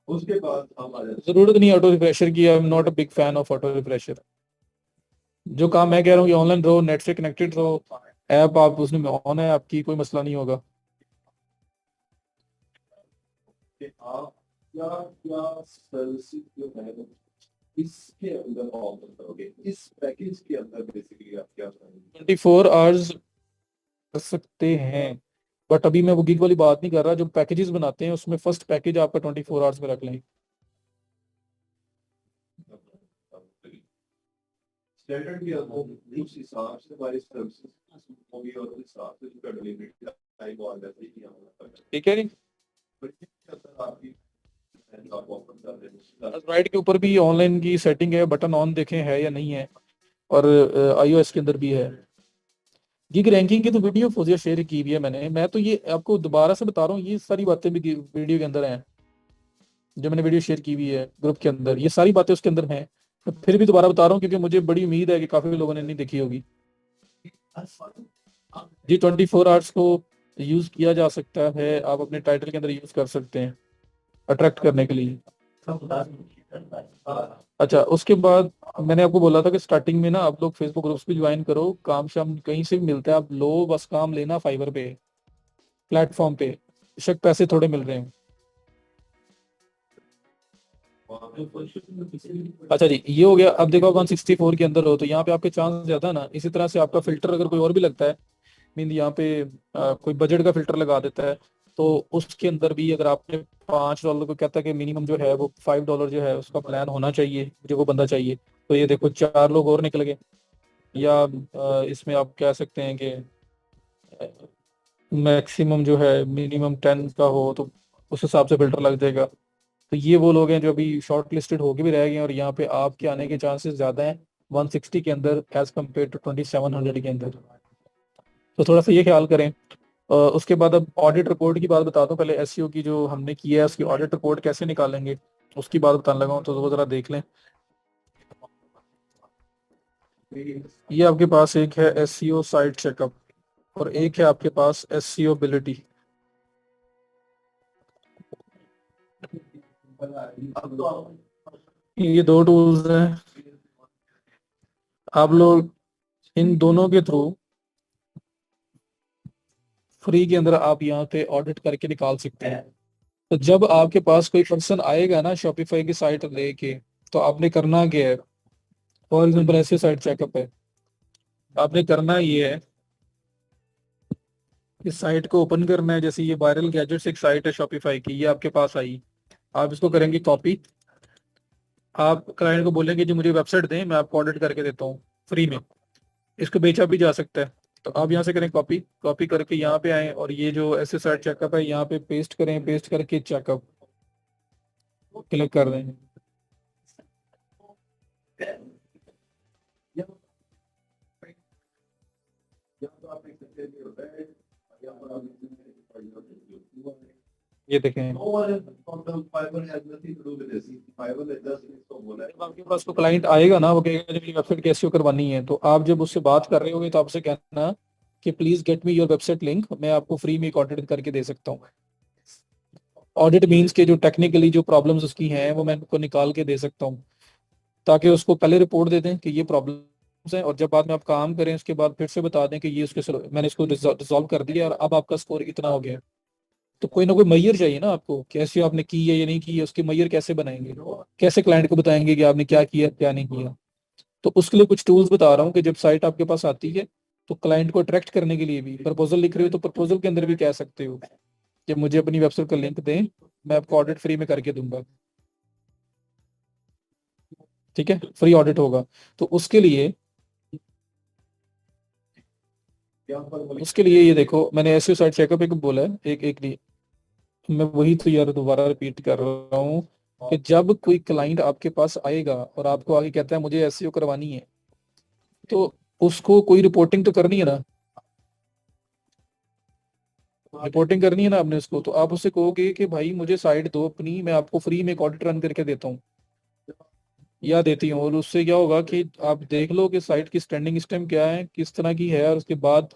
उसके बाद हम आ जाते हैं। जरूरत नहीं ऑटो रिफ्रेशर की, I am not a big fan of auto refresher. जो काम मैं कह रहा हूँ कि ऑनलाइन रहो, नेट से कनेक्टेड रहो, ऐप आप उसमें ऑन है आपकी, कोई मसला नहीं होगा। कि आप क्या क्या सर्विसेज जो है इसके अंदर ऑफर करोगे, इस पैकेज के अंदर बेसिकली आप क्या करोगे। 24 आवर्स कर सकते हैं, बट अभी मैं वो गिग वाली बात नहीं कर रहा। जो पैकेजेस बनाते हैं उसमें फर्स्ट पैकेज आपका 24 आवर्स में रख लें। स्टैंडर्ड के अंदर उस हिसाब से हमारी सर्विसेज होगी और उस हिसाब से उसका डिलीवरी टाइम और वैसे ही हमारा, ठीक है नहीं। राइट के ऊपर भी ऑनलाइन की सेटिंग है, बटन ऑन देखें है या नहीं है, और आईओएस के अंदर भी है। गिग रैंकिंग की तो वीडियो फोजिया शेयर की हुई है मैंने, मैं तो ये आपको दोबारा से बता रहा हूँ, ये सारी बातें भी वीडियो के अंदर हैं। जो मैंने वीडियो शेयर की हुई है ग्रुप के अंदर, ये सारी बातें उसके अंदर हैं। तो फिर भी दोबारा बता रहा हूँ क्योंकि मुझे बड़ी उम्मीद है कि काफी लोगों ने नहीं देखी होगी। जी, 24 आवर्स को यूज किया जा सकता है, आप अपने टाइटल के अंदर यूज कर सकते हैं अट्रैक्ट करने के लिए। अच्छा, उसके बाद मैंने आपको बोला था कि स्टार्टिंग में ना आप लोग फेसबुक ग्रुप्स भी ज्वाइन करो, काम शाम कहीं से भी मिलता है, आप लो बस काम लेना, फाइवर पे प्लेटफॉर्म पे बेशक पैसे थोड़े मिल रहे हैं। अच्छा जी, ये हो गया। अब देखो 164 के अंदर हो तो यहाँ पे आपके चांस ज्यादा है ना। इसी तरह से आपका फिल्टर अगर कोई और भी लगता है, मीन यहाँ पे कोई बजट का फिल्टर लगा देता है, तो उसके अंदर भी अगर आपने $5 को कहता है कि मिनिमम जो है वो $5 जो है उसका प्लान होना चाहिए, मुझे वो बंदा चाहिए, तो ये देखो 4 लोग और निकल गए। या इसमें आप कह सकते हैं कि मैक्सिमम जो है मिनिमम 10 का हो, तो उस हिसाब से फिल्टर लग जाएगा। तो ये वो लोग हैं जो अभी शॉर्ट लिस्टेड होके भी रह गए हैं, और यहाँ पे आपके आने के चांसेस ज्यादा हैं 160 के अंदर एज कम्पेयर टू 2700 के अंदर। तो थोड़ा सा ये ख्याल करें। उसके बाद अब ऑडिट रिपोर्ट की बात बता दूं, पहले एसईओ की जो हमने की है उसकी ऑडिट रिपोर्ट कैसे निकालेंगे उसकी बात बताने लगा हूं, तो वो जरा देख लें। ये आपके पास एक है एसईओ साइट चेकअप, और एक है आपके पास एसईओ एबिलिटी। ये दो टूल्स हैं। आप लोग इन दोनों के थ्रू फ्री के अंदर आप यहाँ पे ऑडिट करके निकाल सकते हैं। तो जब आपके पास कोई पर्सन आएगा ना शॉपिफाई की साइट लेके, तो आपने करना क्या है? फॉर एग्जाम्पल ऐसे साइट चेकअप है, आपने करना ये है, इस साइट को ओपन करना है। जैसे ये वायरल गैजेट्स एक साइट है शॉपिफाई की, ये आपके पास आई, आप इसको करेंगे कॉपी। आप क्लाइंट को बोलेंगे जी मुझे वेबसाइट दें, मैं आपको ऑडिट करके देता हूँ फ्री में। इसको बेचा भी जा सकता है। तो आप यहाँ से करें कॉपी, कॉपी करके यहाँ पे आए और ये जो ऐसे साइट चेकअप है यहाँ पे पेस्ट करें, पेस्ट करके चेकअप क्लिक कर दें। ये देखें, जब आपके पास तो क्लाइंट आएगा ना, वो कहेगा जब मेरी वेबसाइट कैसे करवानी है, तो आप जब उससे बात कर रहे होगे तो आपसे कहना कि please get me your website link, मैं आपको फ्री में एक ऑडिट करके दे सकता हूँ। ऑडिट मीन्स के जो टेक्निकली जो प्रॉब्लम्स उसकी हैं वो मैं उनको निकाल के दे सकता हूँ, ताकि उसको पहले रिपोर्ट दे दें कि ये प्रॉब्लम्स हैं, और जब बाद में आप काम करें उसके बाद फिर से बता दें कि ये उसके मैंने इसको रिजॉल्व कर दिया और अब आपका स्कोर इतना हो गया। तो कोई ना कोई मैयर चाहिए ना आपको, कैसे आपने की है या नहीं की है, उसके मैयर कैसे बनाएंगे, कैसे क्लाइंट को बताएंगे कि आपने क्या किया क्या नहीं किया। तो उसके लिए कुछ टूल्स बता रहा हूँ कि जब साइट आपके पास आती है तो क्लाइंट को अट्रैक्ट करने के लिए भी प्रपोजल लिख रहे हो तो प्रपोजल के अंदर भी कह सकते हो कि मुझे अपनी वेबसाइट का लिंक दें, मैं आपको ऑडिट फ्री में करके दूंगा। ठीक है, फ्री ऑडिट होगा। तो उसके लिए ये देखो, मैंने ऐसे साइट चेकअप एक बोला है, एक एक नहीं, मैं वही तो यार दोबारा रिपीट कर रहा हूँ कि जब कोई क्लाइंट आपके पास आएगा और आपको आगे कहता है मुझे एसईओ करवानी है, तो उसको कोई रिपोर्टिंग तो करनी है ना, रिपोर्टिंग करनी है ना आपने उसको। तो आप उससे कहोगे कि भाई मुझे साइट दो अपनी, मैं आपको फ्री में एक ऑडिट रन करके देता हूँ या देती हूँ। और उससे क्या होगा कि आप देख लो कि साइट की स्टैंडिंग स्टेम क्या है, किस तरह की है, और उसके बाद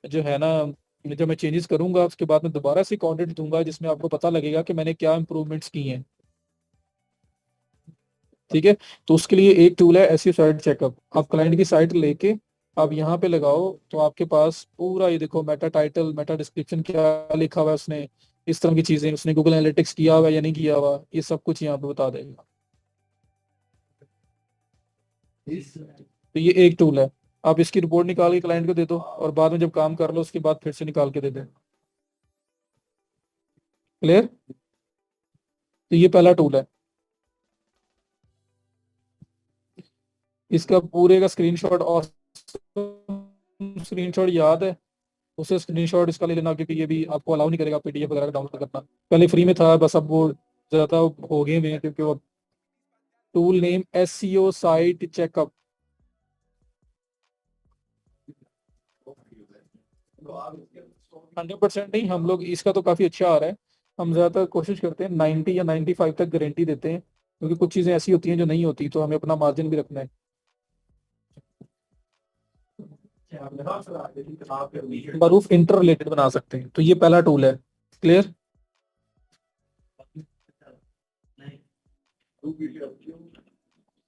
जो है ना, जब मैं चेंजेस करूंगा उसके बाद मैं दोबारा से एक ऑडिट दूंगा जिसमें आपको पता लगेगा कि मैंने क्या इंप्रूवमेंट्स की हैं। ठीक है, तो उसके लिए एक टूल है एसईओ साइट चेकअप। आप क्लाइंट की साइट लेके आप यहाँ पे लगाओ, तो आपके पास पूरा ये देखो, मेटा टाइटल, मेटा डिस्क्रिप्शन, क्या लिखा हुआ है उसने, इस तरह की चीजें, उसने गूगल एनालिटिक्स किया हुआ है या नहीं किया हुआ, ये सब कुछ यहाँ पे बता देगा। तो ये एक टूल है, आप इसकी रिपोर्ट निकाल के क्लाइंट को दे दो और बाद में जब काम कर लो उसके बाद फिर से निकाल के दे दो। क्लियर? तो ये पहला टूल है। इसका पूरे का स्क्रीनशॉट, और स्क्रीनशॉट याद है, उसे स्क्रीनशॉट इसका ले लेना, क्योंकि ये भी आपको अलाउ नहीं करेगा पीडीएफ वगैरह डाउनलोड करना। पहले फ्री में था बस, अब वो ज्यादा हो गए हुए हैं, क्योंकि वो tool name SEO site checkup. 100% नहीं, हम लोग इसका तो काफी अच्छा आ रहा है। हम ज्यादातर कोशिश करते हैं 90 या 95 तक गारंटी देते हैं, क्योंकि कुछ चीजें ऐसी होती हैं जो नहीं होती, तो हमें अपना मार्जिन भी रखना है। प्रूफ इंटर रिलेटेड बना सकते हैं, तो ये पहला टूल है। क्लियर?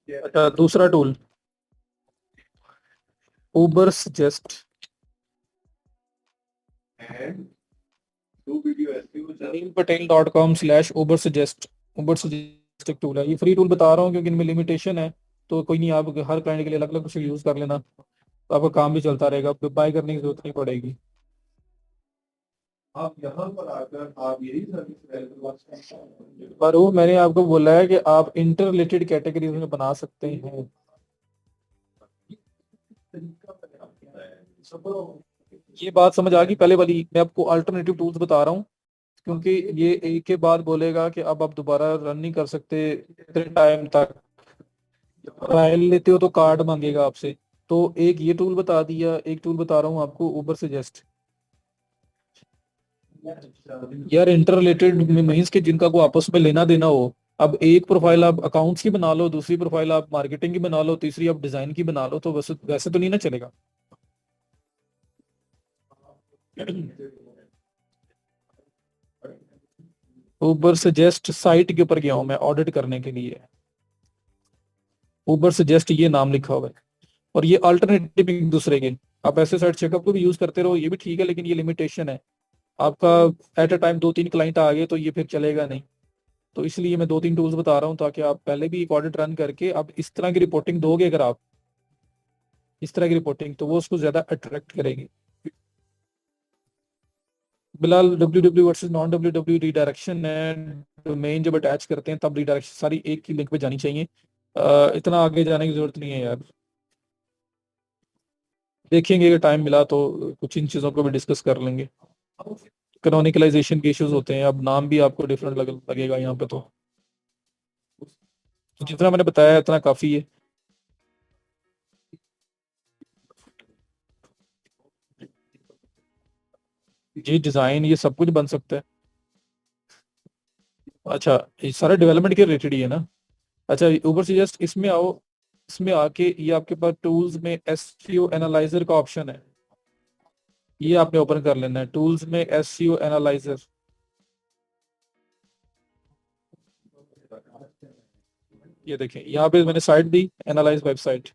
अच्छा, दूसरा टूल उबर सजेस्ट। neilpatel.com/uber suggest। उबर सजेस्ट एक टूल है, ये फ्री टूल बता रहा हूँ क्योंकि इनमें लिमिटेशन है। तो कोई नहीं, आप हर क्लाइंट के लिए अलग अलग कुछ यूज कर लेना, तो आपका काम भी चलता रहेगा, बाय करने की जरूरत नहीं पड़ेगी। आप यहाँ पर आकर आप यही सर्विस, पर वो मैंने आपको बोला है कि आप इंटर रिलेटेड कैटेगरीज में बना सकते हैं। ये बात समझ आ गई पहले वाली? मैं आपको अल्टरनेटिव टूल्स बता रहा हूँ, क्योंकि ये एक के बाद बोलेगा कि अब आप दोबारा रन नहीं कर सकते इतने टाइम तक, ट्रायल लेते हो तो कार्ड मांगेगा आपसे। तो एक ये टूल बता दिया, एक टूल बता रहा हूँ आपको उबर सजेस्ट। यार इंटर रिलेटेड मीन्स कि जिनका को आपस में लेना देना हो। अब एक प्रोफाइल आप अकाउंट्स की बना लो, दूसरी प्रोफाइल आप मार्केटिंग की बना लो, तीसरी आप डिजाइन की बना लो, तो वैसे वैसे तो नहीं ना चलेगा। उबर सजेस्ट साइट के ऊपर गया हूं मैं ऑडिट करने के लिए, उबर सजेस्ट ये नाम लिखा हुआ है। और ये अल्टरनेटिव एक दूसरे के। आप ऐसे साइट चेकअप को भी यूज करते रहो, ये भी ठीक है, लेकिन ये लिमिटेशन है आपका। एट अ टाइम 2-3 क्लाइंट आ गए तो ये फिर चलेगा नहीं। तो इसलिए मैं 2-3 टूल्स बता रहा हूँ, ताकि आप पहले भी एक ऑडिट रन करके आप इस तरह की रिपोर्टिंग दोगे, अगर आप इस तरह की रिपोर्टिंग, तो वो उसको ज्यादा अट्रैक्ट करेगी। Bilal, W versus non W redirection है। डोमेन जब अटैच करते हैं तब रीडायरेक्शन सारी एक ही लिंक पे जानी चाहिए। इतना आगे जाने की जरूरत नहीं है यार। देखेंगे अगर टाइम मिला तो कुछ इन चीजों को भी डिस्कस कर लेंगे। कैनोनिकलाइजेशन के इश्यूज होते हैं, अब नाम भी आपको डिफरेंट लगेगा यहाँ पे। तो जितना मैंने बताया इतना काफी है। जी, डिजाइन ये सब कुछ बन सकता है। अच्छा, ये सारा डेवलपमेंट के रिलेटेड ही है ना। अच्छा, ऊपर से जस्ट इसमें आओ। इसमें आके ये आपके पास टूल्स में एसईओ एनालाइजर का ऑप्शन है। ये आपने ओपन कर लेना है, टूल्स में एसईओ एनालाइजर। ये देखें, यहाँ पे मैंने साइट दी, एनालाइज वेबसाइट।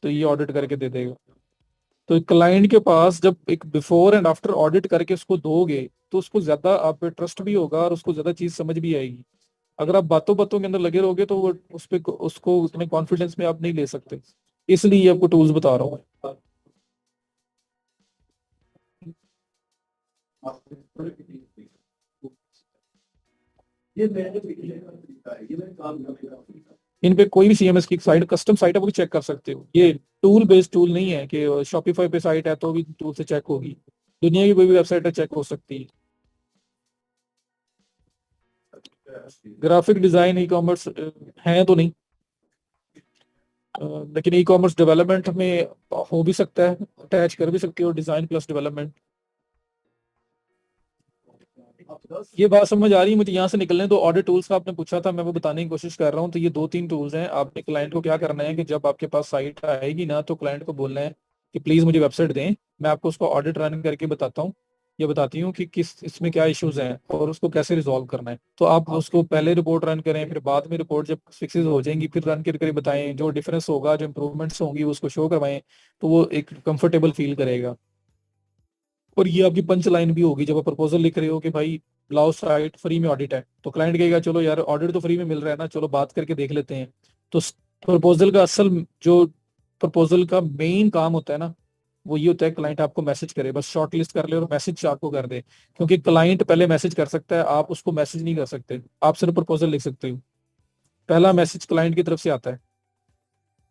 तो ये ऑडिट करके दे देगा। तो क्लाइंट के पास जब एक बिफोर एंड आफ्टर ऑडिट करके उसको दोगे, तो उसको ज्यादा आप पे ट्रस्ट भी होगा और उसको ज्यादा चीज समझ भी आएगी। अगर आप बातों बातों के अंदर लगे रहोगे तो वो उस पे उसको उतने कॉन्फिडेंस में आप नहीं ले सकते। इसलिए ये आपको टूल्स बता रहा हूँ। इन पे कोई भी सीएमएस की साइट, कस्टम साइट है, वो भी चेक कर सकते हो। ये टूल बेस्ड टूल नहीं है कि शॉपिफाई पे साइट है तो भी टूल से चेक होगी। दुनिया की कोई भी वेबसाइट है, चेक हो सकती है। ग्राफिक डिजाइन ई कॉमर्स है तो नहीं, लेकिन ई कॉमर्स डेवलपमेंट में हो भी सकता है, अटैच कर भी सकते हो डिजाइन प्लस डेवलपमेंट। ये बात समझ आ रही है मुझे। यहाँ से निकलने दो। ऑडिट टूल्स का आपने पूछा था, मैं वो बताने की कोशिश कर रहा हूँ। तो ये 2-3 टूल्स हैं। आपने क्लाइंट को क्या करना है कि जब आपके पास साइट आएगी ना, तो क्लाइंट को बोलना है कि प्लीज मुझे वेबसाइट दें, मैं आपको उसको ऑडिट रन करके बताता हूँ, ये बताती हूँ कि किस इसमें क्या इश्यूज हैं और उसको कैसे रिजॉल्व करना है। तो आप उसको पहले रिपोर्ट रन करें, फिर बाद में रिपोर्ट जब फिक्सेस हो जाएंगी फिर रन करके बताएं, जो डिफरेंस होगा, जो इंप्रूवमेंट्स होंगी उसको शो करवाएं। तो वो एक कंफर्टेबल फील करेगा। और ये आपकी पंच लाइन भी होगी जब आप प्रपोजल लिख रहे हो कि भाई लाओ साइट फ्री में ऑडिट है, तो क्लाइंट कहेगा चलो यार ऑडिट तो फ्री में मिल रहा है ना, चलो बात करके देख लेते हैं। तो प्रपोजल का असल जो प्रपोजल का मेन काम होता है ना, वो ये होता है क्लाइंट आपको मैसेज करे, बस शॉर्ट लिस्ट कर ले और मैसेज आपको कर दे। क्योंकि क्लाइंट पहले मैसेज कर सकता है, आप उसको मैसेज नहीं कर सकते, आप सिर्फ प्रपोजल लिख सकते हो। पहला मैसेज क्लाइंट की तरफ से आता है।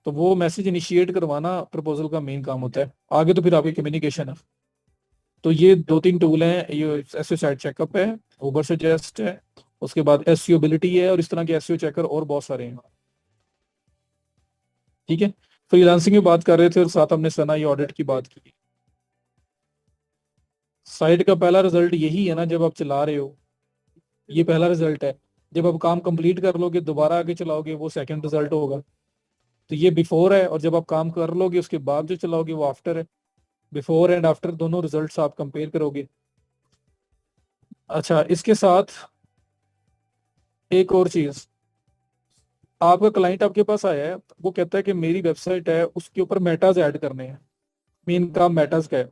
तो वो मैसेज इनिशिएट करवाना प्रपोजल का मेन काम होता है, आगे तो फिर आपकी कम्युनिकेशन है। तो ये 2-3 टूल हैं। ये एसईओ साइट चेकअप है, उबर सजेस्ट है, उसके बाद एसईओ एबिलिटी है, और इस तरह के एसईओ चेकर और बहुत सारे हैं। ठीक है। फ्रीलांसिंग की बात कर रहे थे और साथ हमने सना ये ऑडिट की बात की। साइट का पहला रिजल्ट यही है ना, जब आप चला रहे हो, ये पहला रिजल्ट है। जब आप काम कंप्लीट कर लोगे दोबारा आगे चलाओगे, वो सेकंड रिजल्ट होगा। तो ये बिफोर है, और जब आप काम कर लोगे उसके बाद जो चलाओगे वो आफ्टर है। बिफोर एंड आफ्टर दोनों रिजल्ट्स आप कंपेयर करोगे। अच्छा, इसके साथ एक और चीज। आपका क्लाइंट आपके पास आया है, वो कहता है कि मेरी वेबसाइट है उसके ऊपर मेटाज ऐड करने हैं। मेन काम मेटाज का है।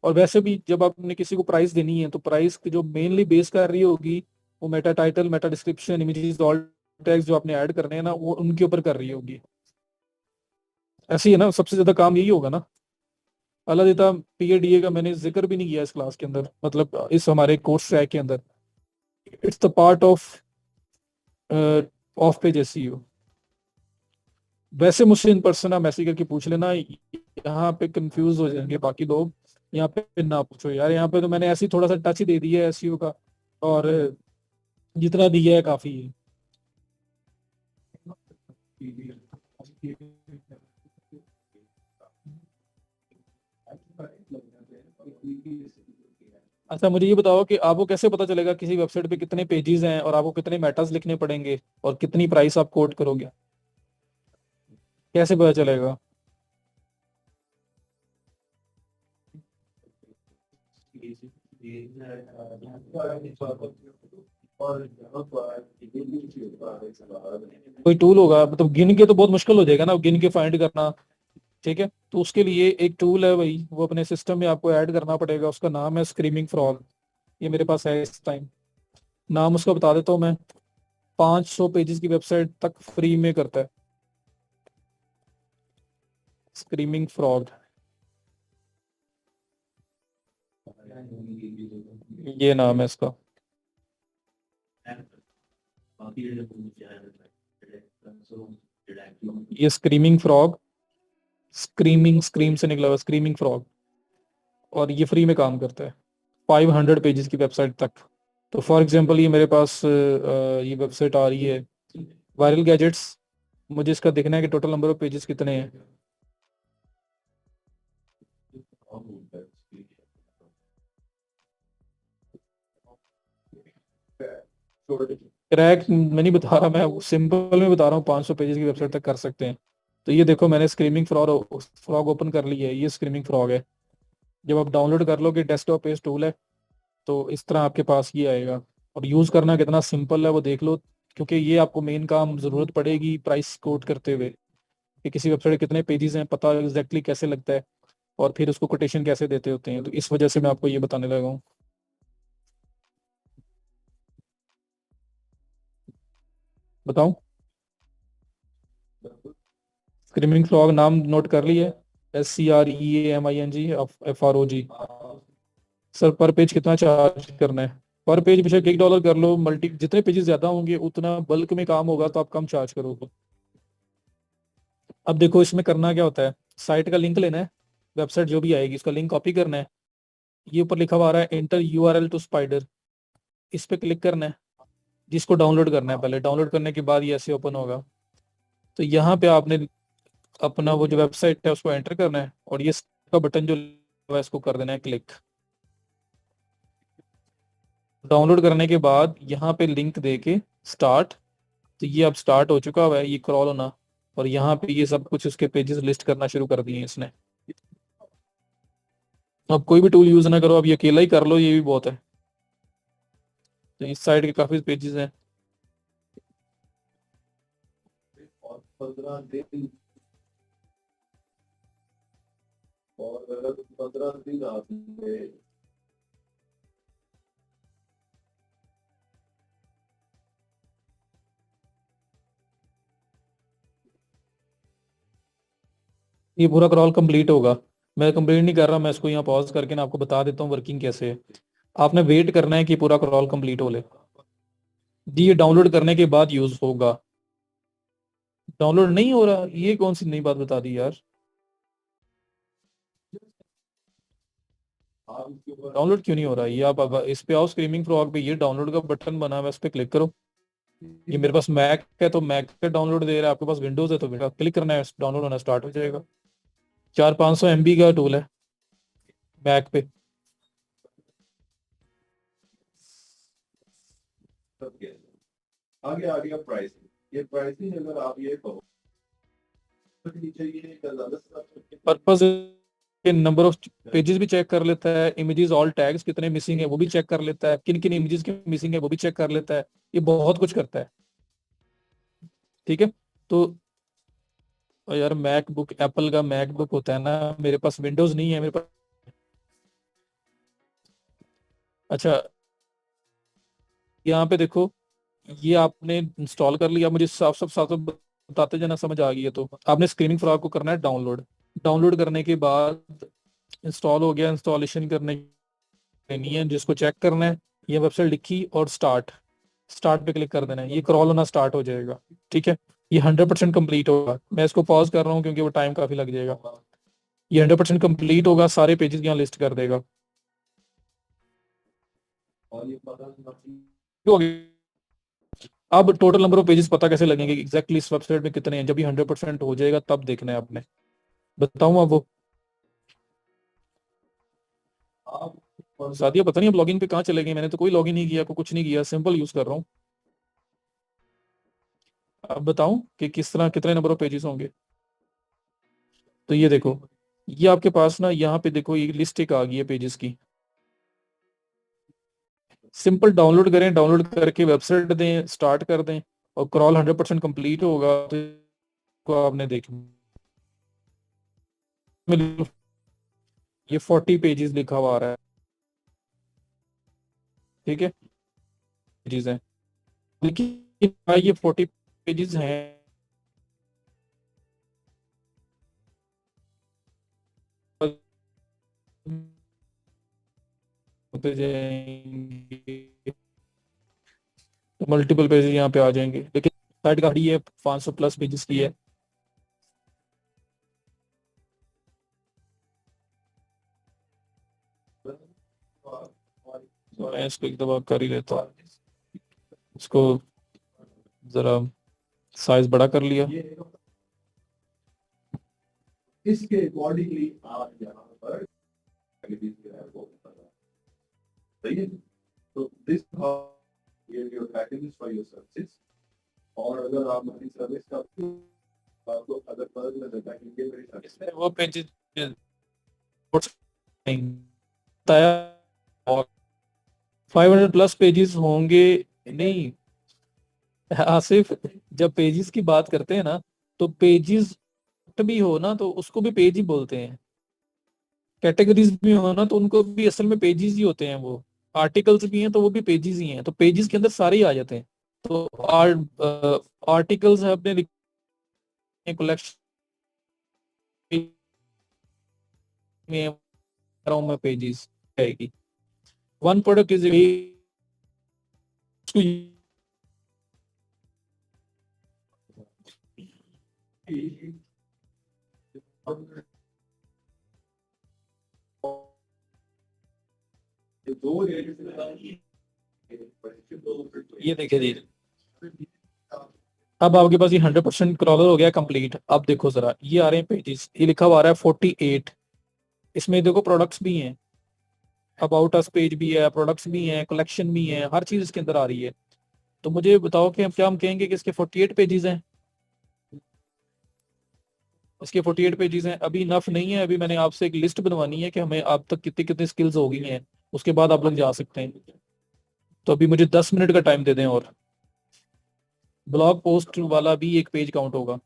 और वैसे भी जब आपने किसी को प्राइस देनी है, तो प्राइस जो मेनली बेस कर रही होगी, वो Meta title, Meta description, images, alt tags जो आपने ऐड करने हैं ना, वो उनके ऊपर कर रही होगी। ऐसे ही है ना, सबसे ज्यादा काम यही होगा ना। अल्लाह देता, पीएडीए का मैंने जिक्र भी नहीं किया इस क्लास के अंदर, मतलब इस हमारे कोर्स ट्रैक के अंदर। It's the part of page SEO. वैसे मुझसे इन पर्सन आप मैसेज करके पूछ लेना, यहाँ पे कंफ्यूज हो जाएंगे बाकी लोग। यहाँ पे ना पूछो यार, यहाँ पे तो मैंने ऐसे ही थोड़ा सा टच ही दे दिया है एसईओ का, और जितना दिया है काफी है। अच्छा, मुझे ये बताओ कि आपको कैसे पता चलेगा किसी वेबसाइट पे कितने पेजेस हैं और आपको कितने मेटास लिखने पड़ेंगे और कितनी प्राइस आप कोट करोगे? कैसे पता चलेगा? कोई टूल होगा, मतलब गिन के तो बहुत मुश्किल हो जाएगा ना गिन के फाइंड करना। ठीक है, तो उसके लिए एक टूल है भाई, वो अपने सिस्टम में आपको ऐड करना पड़ेगा, उसका नाम है स्क्रीमिंग फ्रॉग। ये मेरे पास है इस टाइम, नाम उसका बता देता हूँ मैं। 500 पेजेस की वेबसाइट तक फ्री में करता है, स्क्रीमिंग फ्रॉग, ये नाम है इसका। ये स्क्रीमिंग फ्रॉग, स्क्रीमिंग स्क्रीम से निकला हुआ स्क्रीमिंग फ्रॉग, और ये फ्री में काम करता है 500 पेजेस की वेबसाइट तक। तो फॉर एग्जांपल ये मेरे पास ये वेबसाइट आ रही है वायरल गैजेट्स, मुझे इसका देखना है कि टोटल नंबर ऑफ पेजेस कितने हैं। क्रैक मैं नहीं बता रहा, मैं सिंपल में बता रहा हूँ, 500 पेजेस की वेबसाइट तक कर सकते हैं। तो ये देखो मैंने स्क्रीमिंग फ्रॉग फ्रॉग ओपन कर ली है, ये स्क्रीमिंग फ्रॉग है। जब आप डाउनलोड कर लोगे, डेस्कटॉप पेज टूल है, तो इस तरह आपके पास ये आएगा। और यूज करना कितना सिंपल है वो देख लो, क्योंकि ये आपको मेन काम जरूरत पड़ेगी प्राइस कोट करते हुए, कि किसी वेबसाइट के कितने पेजेस हैं, पता एग्जैक्टली कैसे लगता है, और फिर उसको कोटेशन कैसे देते होते हैं। तो इस वजह से मैं आपको ये बताने लगा हूँ। बताऊं? स्क्रीमिंग फ्रॉग नाम नोट कर लिया? SCREAMING FROG। सर पर पेज कितना चार्ज करना है? पर पेज बेशक $1 कर लो, मल्टी जितने पेजेस ज्यादा होंगे उतना बल्क में काम होगा, तो आप कम चार्ज करोगे। अब देखो इसमें करना क्या होता है, साइट का लिंक लेना है, वेबसाइट जो भी आएगी उसका लिंक कॉपी करना है। ये ऊपर लिखा हुआ आ रहा है एंटर URL टू स्पाइडर, इस पे क्लिक करना है, जिसको डाउनलोड करना है। पहले डाउनलोड करने के बाद ये ऐसे ओपन होगा। तो यहाँ पे आपने अपना वो जो वेबसाइट है उसको एंटर करना है, और ये का बटन जो है इसको कर देना है क्लिक। डाउनलोड करने के बाद यहाँ पे लिंक दे के स्टार्ट, तो ये अब स्टार्ट हो चुका हुआ है ये क्रॉल होना। और यहाँ पे ये सब कुछ उसके पेजेस लिस्ट करना शुरू कर दिए हैं इसने। अब कोई भी टूल यूज ना करो, अब ये अकेला ही कर लो, ये भी बहुत है। तो इस साइड के काफी पेजेस हैं। और 15 दिन, और अगर 15 दिन आपने ये पूरा क्रॉल कंप्लीट होगा। मैं कंप्लीट नहीं कर रहा, मैं इसको यहाँ पॉज करके ना आपको बता देता हूँ वर्किंग कैसे है। आपने वेट करना है कि पूरा क्रॉल कंप्लीट हो ले, जी ये डाउनलोड करने के बाद यूज होगा। डाउनलोड नहीं हो रहा, ये कौन सी नई बात बता दी यार। डाउनलोड क्यों नहीं हो रहा, ये आप अब इस पे आओ स्क्रीमिंग फ्रॉग पे, ये डाउनलोड का बटन बना हुआ है, इस पे क्लिक करो। ये मेरे पास मैक है तो मैक पे डाउनलोड दे रहा है, आपके पास विंडोज है तो विंडोज क्लिक करना है, डाउनलोड होना स्टार्ट हो जाएगा। 400-500 MB का टूल है मैक पे। आगे आ गया प्राइसिंग, ये प्राइसिंग अगर आप ये कहो पर्पज, नंबर ऑफ पेजेस भी चेक कर लेता है, इमेजेस ऑल टैग्स कितने मिसिंग है वो भी चेक कर लेता है, किन किन इमेजेस की मिसिंग है वो भी चेक कर लेता है। ये बहुत कुछ करता है। ठीक है, तो यार मैकबुक एप्पल का मैकबुक होता है ना, मेरे पास विंडोज नहीं है मेरे पास। अच्छा, यहाँ पे देखो, ये आपने इंस्टॉल कर लिया, मुझे साफ साफ साफ साफ बताते जाना, समझ आ गई है तो आपने स्क्रीनिंग फ्रॉग को करना है डाउनलोड। डाउनलोड करने के बाद इंस्टॉल हो गया, इंस्टॉलेशन करने नहीं है, जिसको चेक करना है ये वेबसाइट लिखी और स्टार्ट, स्टार्ट पे क्लिक कर देना है, ये क्रॉल होना स्टार्ट हो जाएगा। ठीक है, ये 100% कंप्लीट होगा। मैं इसको पॉज कर रहा हूँ क्योंकि वो टाइम काफी लग जाएगा। ये 100% कंप्लीट होगा, सारे पेजेस यहाँ लिस्ट कर देगा। हो गया। अब टोटल नंबर ऑफ पेजेस पता कैसे लगेंगे एग्जैक्टली इस वेबसाइट में कितने हैं, जब ये 100% हो जाएगा तब देखना है आपने। बताऊँ अब वो सादिया, पता नहीं अब लॉगिन पे कहाँ चले गए, मैंने तो कोई लॉगिन नहीं किया, को कुछ नहीं किया, सिंपल यूज कर रहा हूँ। अब बताऊं कि किस तरह कितने नंबर ऑफ पेजेस होंगे। तो ये देखो, ये आपके पास ना यहाँ पे देखो ये लिस्ट एक आ गई है पेजेस की। सिंपल डाउनलोड करें, डाउनलोड करके वेबसाइट दें, स्टार्ट कर दें, और क्रॉल 100% कंप्लीट होगा तो आपने देखना। ये 40 पेजेस लिखा हुआ आ रहा है, ठीक है, पेजेस है, लेकिन भाई ये 40 पेजेस हैं, होते जाएंगे, मल्टीपल पेजेस यहाँ पे आ जाएंगे, लेकिन साइड गाड़ी है 500 प्लस पेजेस की है। तो मैं इसको एक दफा कर ही लेता हूँ, इसको जरा साइज बड़ा कर लिया। इसके अकॉर्डिंगली आप यहाँ पर सही है। तो this your packages for your services, और अगर आप अपनी सर्विस का आपको अगर पता चला पैकेज के मेरी सर्विस इसमें वो पेजेस बताया, और 500 प्लस पेजेस होंगे नहीं आसिफ, जब पेजेस की बात करते हैं ना, तो पेजेस भी हो ना तो उसको भी पेज ही बोलते हैं, कैटेगरीज भी हो ना तो उनको भी असल में पेजेस ही होते हैं, वो आर्टिकल्स भी हैं तो वो भी पेजेस ही हैं, तो पेजेस के अंदर सारे ही आ जाते हैं। तो आर्टिकल्स है अपने कलेक्शन में मैं पेजेस आएगी, वन प्रोडक्ट इज ये देखिए जी, अब आपके पास ये 100% क्रॉलर हो गया कंप्लीट। अब देखो जरा, ये आ रहे हैं पेजेस, ये लिखा हुआ आ रहा है 48, इसमें देखो प्रोडक्ट्स भी हैं, अबाउट अस पेज भी है, प्रोडक्ट्स भी हैं, कलेक्शन भी है, हर चीज इसके अंदर आ रही है। तो मुझे बताओ कि हम क्या हम कहेंगे कि इसके 48 पेजेस हैं, इसके 48 पेजेस हैं, अभी इनफ नहीं है, अभी मैंने आपसे एक लिस्ट बनवानी है कि हमें अब तक कितनी कितनी स्किल्स हो गई हैं, उसके बाद आप लोग जा सकते हैं। तो अभी मुझे 10 मिनट का टाइम दे दें, और ब्लॉग पोस्ट वाला भी एक पेज काउंट होगा।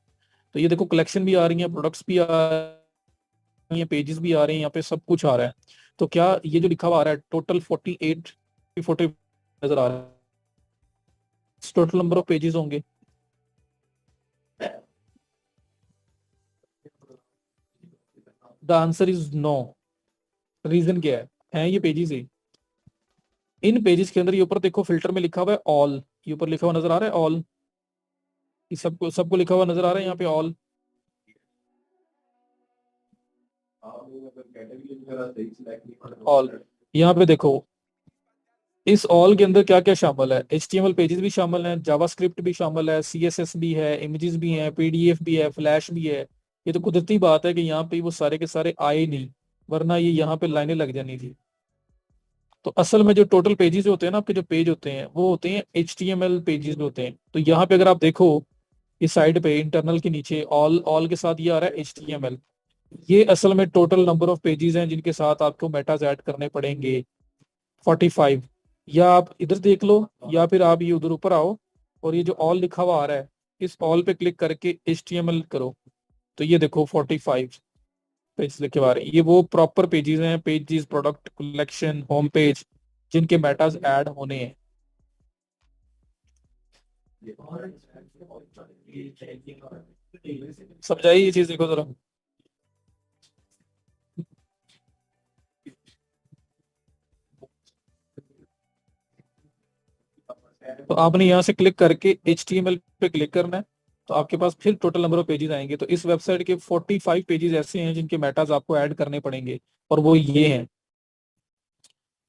तो ये देखो कलेक्शन भी आ रही है, प्रोडक्ट्स भी आ रही है, पेजेस भी आ रहे हैं, यहाँ पे सब कुछ आ रहा है। तो क्या ये जो लिखा हुआ आ रहा है टोटल 48 40 नजर आ रहा है, टोटल नंबर ऑफ पेजेस होंगे? The answer is no. Reason क्या है ये पेजेस ही, इन पेजेस के अंदर ये ऊपर देखो फिल्टर में लिखा हुआ है ऑल, ये ऊपर लिखा हुआ नजर आ रहा है ऑल, ये सबको सबको लिखा हुआ नजर आ रहा है यहाँ पे ऑल। ऑल यहाँ पे देखो, इस ऑल के अंदर क्या क्या शामिल है, HTML पेजेस भी शामिल हैं, जावास्क्रिप्ट भी शामिल है, CSS भी है, इमेजेस भी हैं, PDF भी है, फ्लैश भी है। ये तो कुदरती बात है कि यहाँ पे वो सारे के सारे आए नहीं, वरना ये यहाँ पे लाइनें लग जानी थी। तो असल में जो टोटल पेजेस होते हैं ना, आपके जो पेज होते हैं वो होते हैं HTML पेजेस होते हैं। तो यहाँ पे अगर आप देखो, इस साइड पे इंटरनल के नीचे ऑल ऑल के साथ ये आ रहा है HTML, ये असल में टोटल नंबर ऑफ पेजेस हैं जिनके साथ आपको मेटाज ऐड करने पड़ेंगे 45। या आप इधर देख लो, या फिर आप ये उधर ऊपर आओ, और ये जो ऑल लिखा हुआ आ रहा है, इस ऑल पे क्लिक करके HTML करो, तो ये देखो 45 पेज लिखे हुआ आ रहे हैं। ये वो प्रॉपर पेजेस हैं, pages, product, collection, home page, जिनके मेटाज ऐड होने हैं। समझाइए ये चीज, देखो जरा। तो आपने यहाँ से क्लिक करके HTML पे क्लिक करना है, तो आपके पास फिर टोटल नंबर ऑफ पेजेस आएंगे। तो इस वेबसाइट के 45 पेजेस ऐसे हैं जिनके मेटाज आपको ऐड करने पड़ेंगे, और वो ये हैं,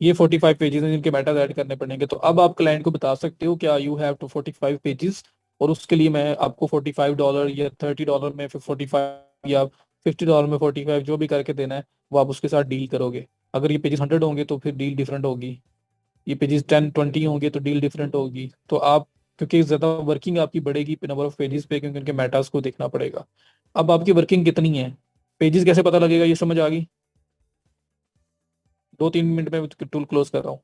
ये 45 पेजेस हैं जिनके मेटाज ऐड करने पड़ेंगे। तो अब आप क्लाइंट को बता सकते हो क्या यू हैव टू 45 पेजेस, और उसके लिए मैं आपको $45 या $30 में फिर 45 या $50 में 45 जो भी करके देना है, वो आप उसके साथ डील करोगे। अगर ये पेजेस 100 होंगे तो फिर डील डिफरेंट होगी, ये पेजेस 10-20 होंगे तो डील डिफरेंट होगी। तो आप, क्योंकि ज्यादा वर्किंग आपकी बढ़ेगी नंबर ऑफ पेजेस पे, क्योंकि उनके मेटास को देखना पड़ेगा। अब आपकी वर्किंग कितनी है, पेजेस कैसे पता लगेगा, ये समझ आ गई? 2-3 मिनट में टूल क्लोज कर रहा हूँ।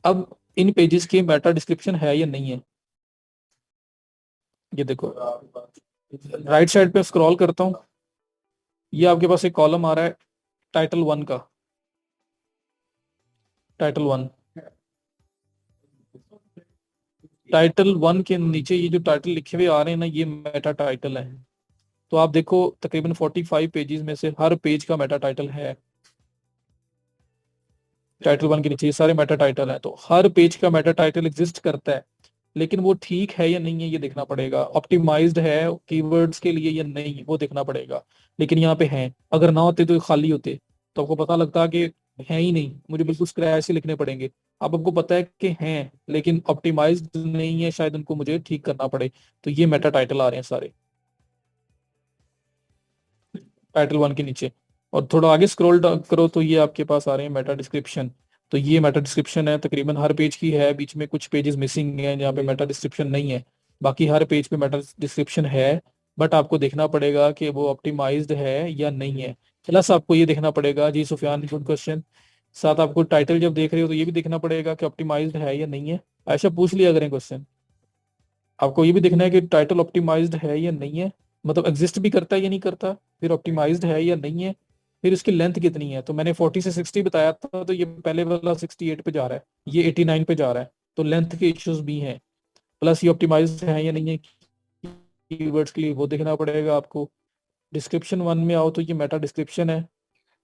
अब इन पेजेस की मेटा डिस्क्रिप्शन है या नहीं है, ये देखो, राइट साइड पे स्क्रॉल करता हूँ, ये आपके पास एक कॉलम आ रहा है टाइटल 1 का, टाइटल 1, टाइटल 1 के नीचे ये जो टाइटल लिखे हुए आ रहे हैं ना, ये मेटा टाइटल है। तो आप देखो तकरीबन 45 पेजेस में से हर पेज का मेटा टाइटल है। टाइटल 1 के नीचे ये सारे मेटा टाइटल है, तो हर पेज का मेटा टाइटल एग्जिस्ट करता है, लेकिन वो ठीक है या नहीं है ये देखना पड़ेगा, ऑप्टिमाइज्ड है कीवर्ड्स के लिए या नहीं वो देखना पड़ेगा। लेकिन यहाँ पे है, अगर ना होते तो खाली होते तो आपको पता लगता कि है ही नहीं, मुझे बिल्कुल स्क्रैच से लिखने पड़ेंगे। अब आपको पता है कि हैं लेकिन ऑप्टिमाइज्ड नहीं है, शायद उनको मुझे ठीक करना पड़े, तो ये मेटा टाइटल आ रहे हैं सारे टाइटल 1 के नीचे। और थोड़ा आगे स्क्रॉल करो तो ये आपके पास आ रहे हैं मेटा डिस्क्रिप्शन। तो ये मेटा डिस्क्रिप्शन है, तकरीबन हर पेज की है, बीच में कुछ पेजेस मिसिंग हैं जहाँ पे मेटा डिस्क्रिप्शन नहीं है, बाकी हर पेज पे मेटा डिस्क्रिप्शन है। बट आपको देखना पड़ेगा कि वो ऑप्टिमाइज्ड है या नहीं है। प्लस आपको ये देखना पड़ेगा, जी सुफियान गुड क्वेश्चन, साथ आपको टाइटल जब देख रहे हो तो ये भी देखना पड़ेगा कि ऑप्टिमाइज्ड है या नहीं है। आयशा पूछ लिया करें क्वेश्चन। आपको ये भी देखना है कि टाइटल ऑप्टिमाइज्ड है या नहीं है, मतलब एग्जिस्ट भी करता है या नहीं करता, फिर ऑप्टिमाइज्ड है या नहीं है, फिर उसकी लेंथ कितनी है। तो मैंने 40 से 60 बताया था, तो ये पहले वाला 68 पे जा रहा है, ये 89 पे जा रहा है, तो लेंथ के इश्यूज भी हैं। प्लस ये ऑप्टिमाइज्ड है या नहीं है कीवर्ड्स के लिए, वो देखना पड़ेगा आपको। डिस्क्रिप्शन 1 में आओ तो ये मेटा डिस्क्रिप्शन है,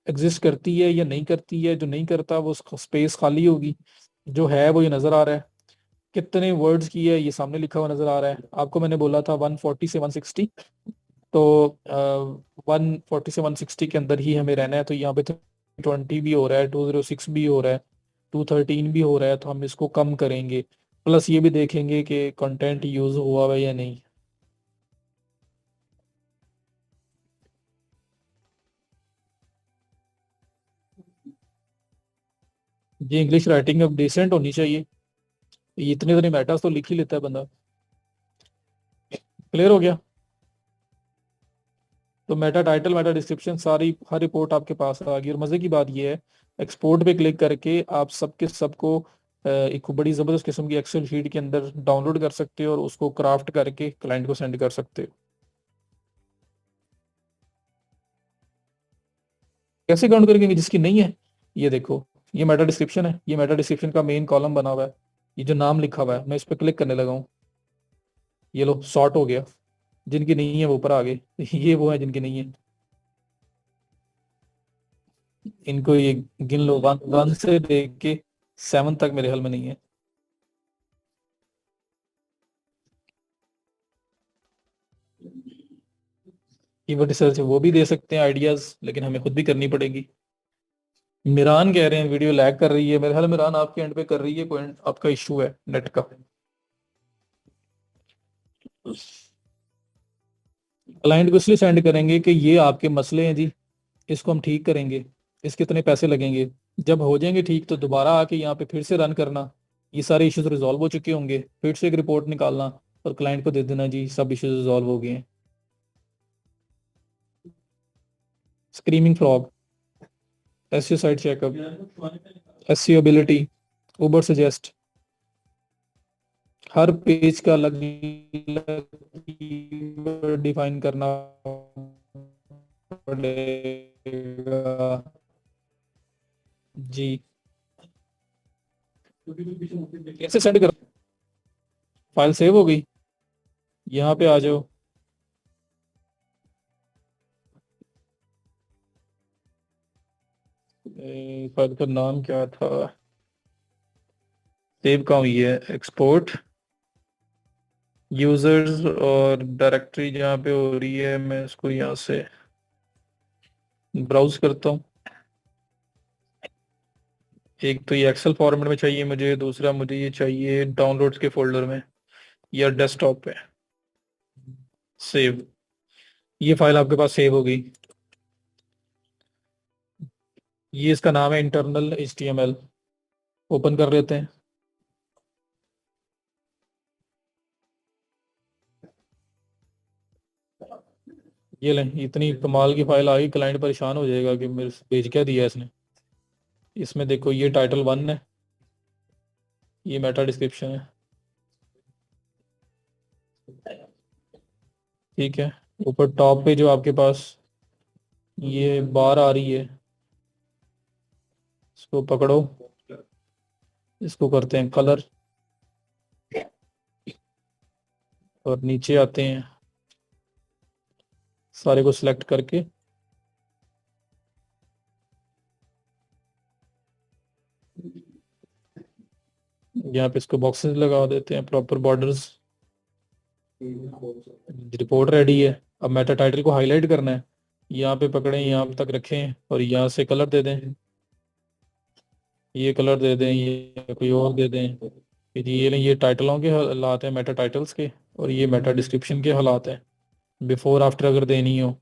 एग्जिस्ट करती है या नहीं करती है, जो नहीं करता वो स्पेस खाली होगी, जो है वो ये नजर आ रहा है। कितने वर्ड्स की है ये सामने लिखा हुआ नजर आ रहा है आपको, मैंने बोला था 140 से 160, तो 140 से 160 के अंदर ही हमें रहना है। तो यहाँ पे 20 भी हो रहा है, 206 भी हो रहा है, 213 भी हो रहा है, तो हम इसको कम करेंगे। प्लस ये भी देखेंगे कि कंटेंट यूज हुआ है या नहीं। ये इंग्लिश राइटिंग अब डिसेंट होनी चाहिए, ये इतने इतने मैटर्स तो लिख ही लेता है बंदा। क्लियर हो गया? तो मेटा टाइटल मेटा डिस्क्रिप्शन सारी हर रिपोर्ट आपके पास आ गई। और मजे की बात यह है, एक्सपोर्ट पे क्लिक करके आप सबके सबको एक बड़ी जबरदस्त किस्म की एक्सेल शीट के अंदर डाउनलोड कर सकते हो और उसको क्राफ्ट करके क्लाइंट को सेंड कर सकते हो। कैसे काउंट करेंगे जिसकी नहीं है? ये देखो, ये मेटा डिस्क्रिप्शन है, ये मेटा डिस्क्रिप्शन का मेन कॉलम बना हुआ है, ये जो नाम लिखा हुआ है, मैं इस पर क्लिक करने लगा हूँ, ये लो सॉर्ट हो गया। जिनकी नहीं है वो ऊपर आ गए ये वो है जिनकी नहीं है, इनको ये गिन लो, 1 से देख के 7 तक मेरे हाल में नहीं है। कीवर्ड रिसर्च वो भी दे सकते हैं आइडियाज, लेकिन हमें खुद भी करनी पड़ेगी। मिरान कह रहे हैं वीडियो लैग कर रही है, मेरे ख्याल मिरान आपके एंड पे कर रही है, कोई आपका इशू है नेट का। क्लाइंट को इसलिए सेंड करेंगे कि ये आपके मसले हैं जी, इसको हम ठीक करेंगे, इसके इतने पैसे लगेंगे। जब हो जाएंगे ठीक तो दोबारा आके यहाँ पे फिर से रन करना, ये सारे इश्यूज रिजॉल्व हो चुके होंगे, फिर से एक रिपोर्ट निकालना और क्लाइंट को दे देना, जी सब इश्यूज रिजॉल्व हो गए हैं। Screaming Frog, SEO site checkup, SEO ability, Ubersuggest, हर पेज का अलग डिफाइन करना पड़ेगा जी। कैसे सेंड कर, फाइल सेव हो गई, यहाँ पे आ जाओ। फाइल का नाम क्या था, सेव कहाँ हुई है, एक्सपोर्ट यूजर्स, और डायरेक्टरी जहाँ पे हो रही है, मैं इसको यहाँ से ब्राउज करता हूँ। एक तो ये एक्सेल फॉर्मेट में चाहिए मुझे, दूसरा मुझे ये चाहिए डाउनलोड्स के फोल्डर में या डेस्कटॉप पे। सेव, ये फाइल आपके पास सेव हो गई। ये इसका नाम है इंटरनल HTML, ओपन कर लेते हैं। ये लें, इतनी कमाल की फाइल आ गई, क्लाइंट परेशान हो जाएगा कि मेरे से भेज क्या दिया इसने। इसमें देखो ये टाइटल 1 है, ये मेटा डिस्क्रिप्शन है, ठीक है। ऊपर टॉप पे जो आपके पास ये बार आ रही है, इसको पकड़ो, इसको करते हैं कलर और नीचे आते हैं, सारे को सिलेक्ट करके यहाँ पे इसको बॉक्सेस लगा देते हैं, प्रॉपर बॉर्डर्स। रिपोर्ट रेडी है। अब मेटा टाइटल को हाईलाइट करना है, यहाँ पे पकड़ें, यहाँ तक रखें और यहाँ से कलर दे दें, ये कलर दे दें, ये कोई और दे दें। फिर ये टाइटलों के हालात हैं, मेटा टाइटल्स के, और ये मेटा डिस्क्रिप्शन के हालात हैं। बिफोर आफ्टर अगर देनी हो,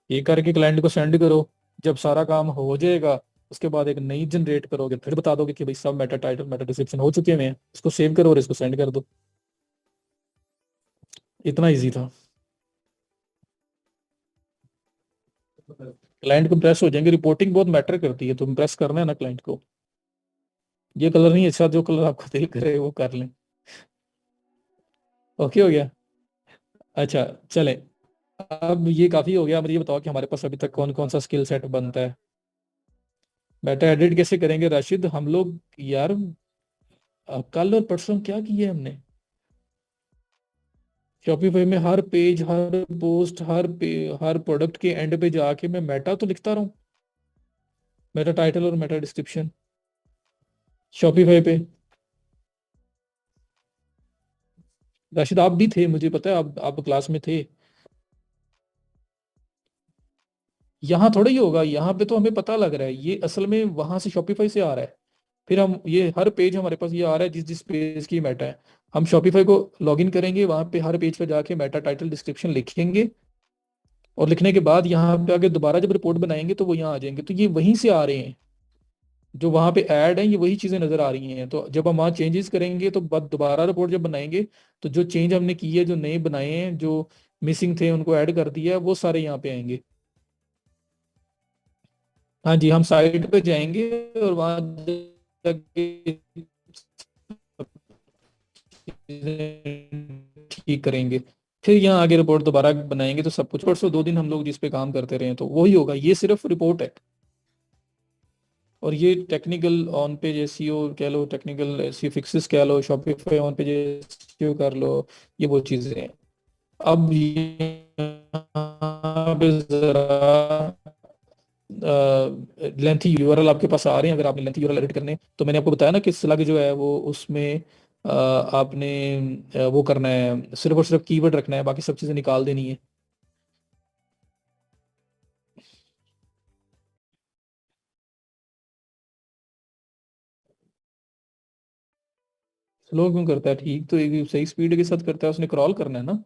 ये करके क्लाइंट को सेंड करो। जब सारा काम हो जाएगा उसके बाद एक नई जनरेट करोगे, फिर बता दोगे कि भाई सब मेटा टाइटल मेटा डिस्क्रिप्शन हो चुके हैं, इसको सेव करो और इसको सेंड कर दो। इतना इजी था। क्लाइंट को इम्प्रेस हो जाएंगे, रिपोर्टिंग बहुत मैटर करती है, तो इम्प्रेस करना है ना क्लाइंट को। ये कलर नहीं अच्छा, जो कलर आपको दिल करे वो कर लें। ओके हो गया। अच्छा चले, अब ये काफी हो गया। मुझे ये बताओ कि हमारे पास अभी तक कौन कौन सा स्किल सेट बनता है। मेटा एडिट कैसे करेंगे राशिद हम लोग यार? कल और परसों क्या किया हमने, शॉपिफाई में हर पेज, हर पोस्ट, हर प्रोडक्ट के एंड पे जाके मैं मेटा तो लिखता रहूं, मेटा टाइटल और मेटा डिस्क्रिप्शन शॉपिफाई पे। राशिद आप भी थे, मुझे पता है, आप क्लास में थे। यहाँ थोड़ा ही होगा, यहाँ पे तो हमें पता लग रहा है ये असल में वहां से शॉपिफाई से आ रहा है। फिर हम ये हर पेज हमारे पास ये आ रहा है जिस जिस पेज की मेटा है। हम शॉपिफाई को लॉगिन करेंगे, वहां पे हर पेज पे जाके मेटा टाइटल डिस्क्रिप्शन लिखेंगे, और लिखने के बाद यहाँ पे आगे दोबारा जब रिपोर्ट बनाएंगे तो वो यहाँ आ जाएंगे, तो ये वहीं से आ रहे हैं। जो वहां पे ऐड है ये वही चीजें नजर आ रही हैं, तो जब हम वहाँ चेंजेस करेंगे तो बाद दोबारा रिपोर्ट जब बनाएंगे तो जो चेंज हमने की है, जो नए बनाए हैं, जो मिसिंग थे उनको ऐड कर दिया है, वो सारे यहाँ पे आएंगे। हाँ जी, हम साइट पे जाएंगे और वहां जाके चीजें ठीक करेंगे, फिर यहाँ आगे रिपोर्ट दोबारा बनाएंगे, तो सब कुछ परसों 2 दिन हम लोग जिस पे काम करते रहे तो वही होगा। ये सिर्फ रिपोर्ट है, और ये टेक्निकल ऑन पेज एसईओ कह लो, टेक्निकल एसईओ फिक्सेस कह लो, शॉपिफाई ऑन पेज एसईओ कर लो, ये वो चीजें हैं। अब यहाँ पे जरा लेंथी यूआरएल आपके पास आ रहे हैं, अगर आपने लेंथी यूआरएल एडिट करने, तो मैंने आपको बताया ना कि स्लग जो है वो उसमें आपने वो करना है, सिर्फ और सिर्फ कीवर्ड रखना है, बाकी सब चीजें निकाल देनी है। स्लो क्यों करता है? ठीक तो एक सही स्पीड के साथ करता है, उसने क्रॉल करना है ना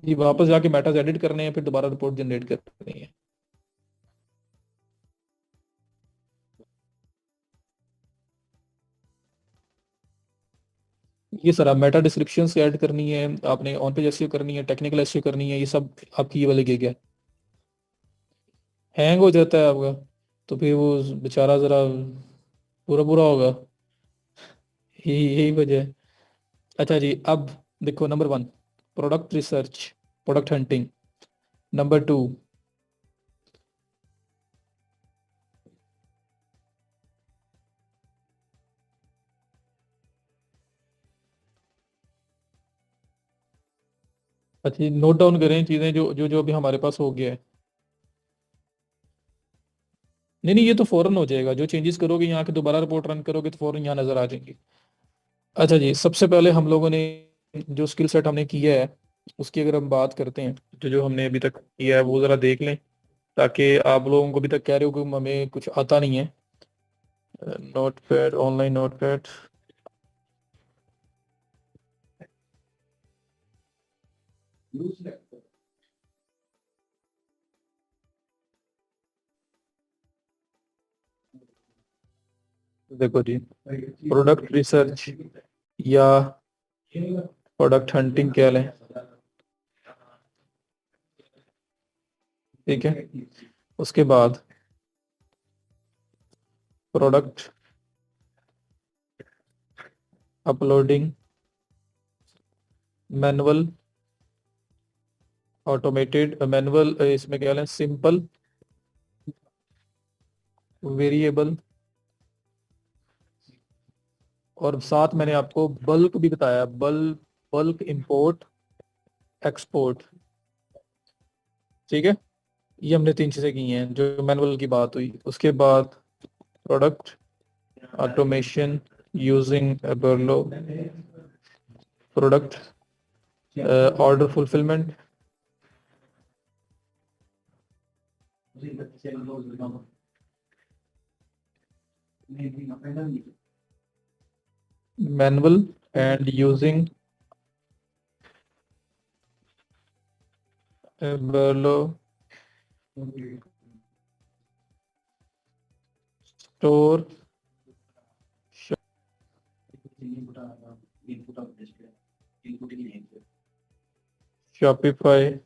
जी, वापस जाके मेटाज एडिट करने हैं, फिर दोबारा रिपोर्ट जनरेट करनी है। ये सर आप मेटा डिस्क्रिप्शन से ऐड करनी है, आपने ऑन पेज एसईओ करनी है, टेक्निकल एसईओ करनी है, ये सब आपकी ये वाली गिग है। हैंग हो जाता है आपका, तो फिर वो बेचारा जरा पूरा पूरा होगा, यही वजह है। अच्छा जी, अब देखो, number 1 product research, product hunting. Number 2, अच्छा नोट डाउन करें चीजें जो जो जो अभी हमारे पास हो गया है। नहीं नहीं, ये तो फौरन हो जाएगा, जो चेंजेस करोगे यहाँ के दोबारा रिपोर्ट रन करोगे तो फौरन यहाँ नजर आ जाएंगे। अच्छा जी, सबसे पहले हम लोगों ने जो स्किल सेट हमने किया है उसकी अगर हम बात करते हैं, जो जो हमने अभी तक किया है वो जरा देख लें, ताकि आप लोगों को अभी तक कह रहे हो कि हमें कुछ आता नहीं है। Note pad, online note pad, देखो जी, प्रोडक्ट रिसर्च या प्रोडक्ट हंटिंग कह लें, ठीक है। उसके बाद product uploading manual automated, manual, इसमें क्या है, सिंपल, वेरिएबल, और साथ मैंने आपको बल्क भी बताया, बल्क इंपोर्ट एक्सपोर्ट। ठीक है, ये हमने 3 चीजें की हैं जो मैनुअल की बात हुई। उसके बाद product automation using Oberlo, product order fulfilment, manual and using Berlo store Shopify